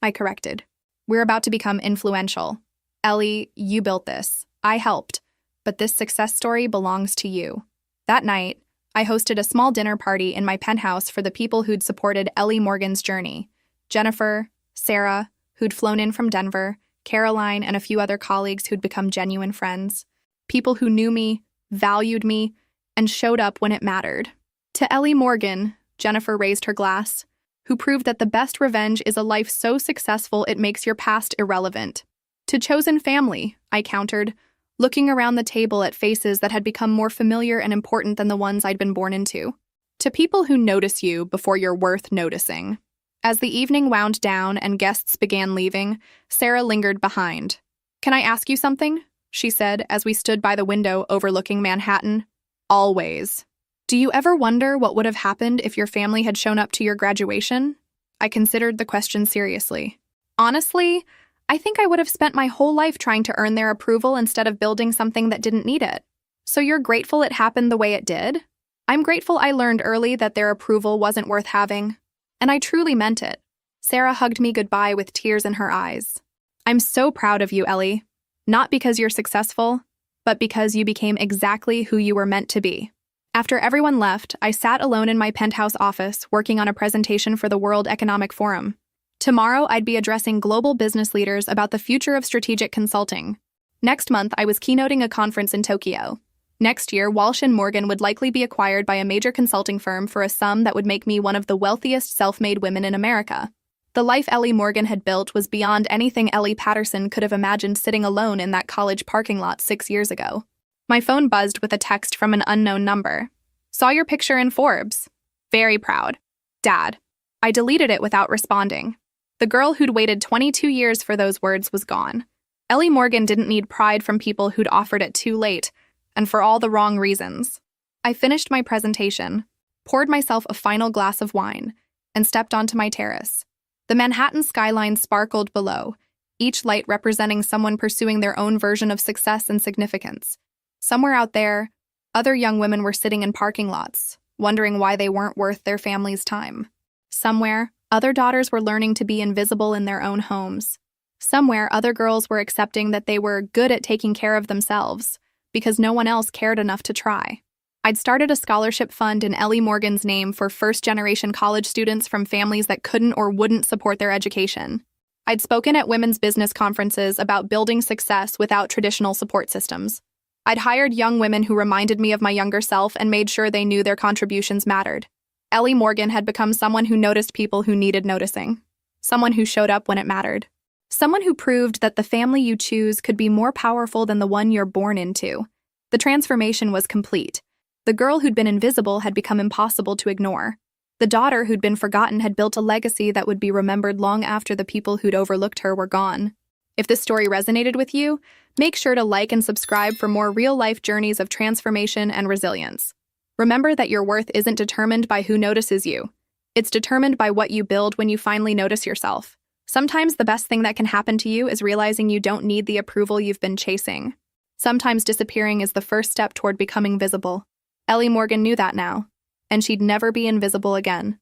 I corrected. We're about to become influential. Ellie, you built this. I helped. But this success story belongs to you. That night, I hosted a small dinner party in my penthouse for the people who'd supported Ellie Morgan's journey. Jennifer, Sarah, who'd flown in from Denver, Caroline, and a few other colleagues who'd become genuine friends. People who knew me, valued me, and showed up when it mattered. To Ellie Morgan, Jennifer raised her glass, who proved that the best revenge is a life so successful it makes your past irrelevant. To chosen family, I countered, looking around the table at faces that had become more familiar and important than the ones I'd been born into. To people who notice you before you're worth noticing. As the evening wound down and guests began leaving, Sarah lingered behind. Can I ask you something? She said as we stood by the window overlooking Manhattan. Always. Do you ever wonder what would have happened if your family had shown up to your graduation? I considered the question seriously. Honestly, I think I would have spent my whole life trying to earn their approval instead of building something that didn't need it. So you're grateful it happened the way it did? I'm grateful I learned early that their approval wasn't worth having. And I truly meant it. Sarah hugged me goodbye with tears in her eyes. I'm so proud of you, Ellie. Not because you're successful, but because you became exactly who you were meant to be. After everyone left, I sat alone in my penthouse office working on a presentation for the World Economic Forum. Tomorrow, I'd be addressing global business leaders about the future of strategic consulting. Next month, I was keynoting a conference in Tokyo. Next year, Walsh and Morgan would likely be acquired by a major consulting firm for a sum that would make me one of the wealthiest self-made women in America. The life Ellie Morgan had built was beyond anything Ellie Patterson could have imagined sitting alone in that college parking lot 6 years ago. My phone buzzed with a text from an unknown number. Saw your picture in Forbes. Very proud. Dad. I deleted it without responding. The girl who'd waited 22 years for those words was gone. Ellie Morgan didn't need pride from people who'd offered it too late, and for all the wrong reasons. I finished my presentation, poured myself a final glass of wine, and stepped onto my terrace. The Manhattan skyline sparkled below, each light representing someone pursuing their own version of success and significance. Somewhere out there, other young women were sitting in parking lots, wondering why they weren't worth their family's time. Somewhere, other daughters were learning to be invisible in their own homes. Somewhere, other girls were accepting that they were good at taking care of themselves because no one else cared enough to try. I'd started a scholarship fund in Ellie Morgan's name for first-generation college students from families that couldn't or wouldn't support their education. I'd spoken at women's business conferences about building success without traditional support systems. I'd hired young women who reminded me of my younger self and made sure they knew their contributions mattered. Ellie Morgan had become someone who noticed people who needed noticing. Someone who showed up when it mattered. Someone who proved that the family you choose could be more powerful than the one you're born into. The transformation was complete. The girl who'd been invisible had become impossible to ignore. The daughter who'd been forgotten had built a legacy that would be remembered long after the people who'd overlooked her were gone. If this story resonated with you, make sure to like and subscribe for more real-life journeys of transformation and resilience. Remember that your worth isn't determined by who notices you. It's determined by what you build when you finally notice yourself. Sometimes the best thing that can happen to you is realizing you don't need the approval you've been chasing. Sometimes disappearing is the first step toward becoming visible. Ellie Morgan knew that now, and she'd never be invisible again.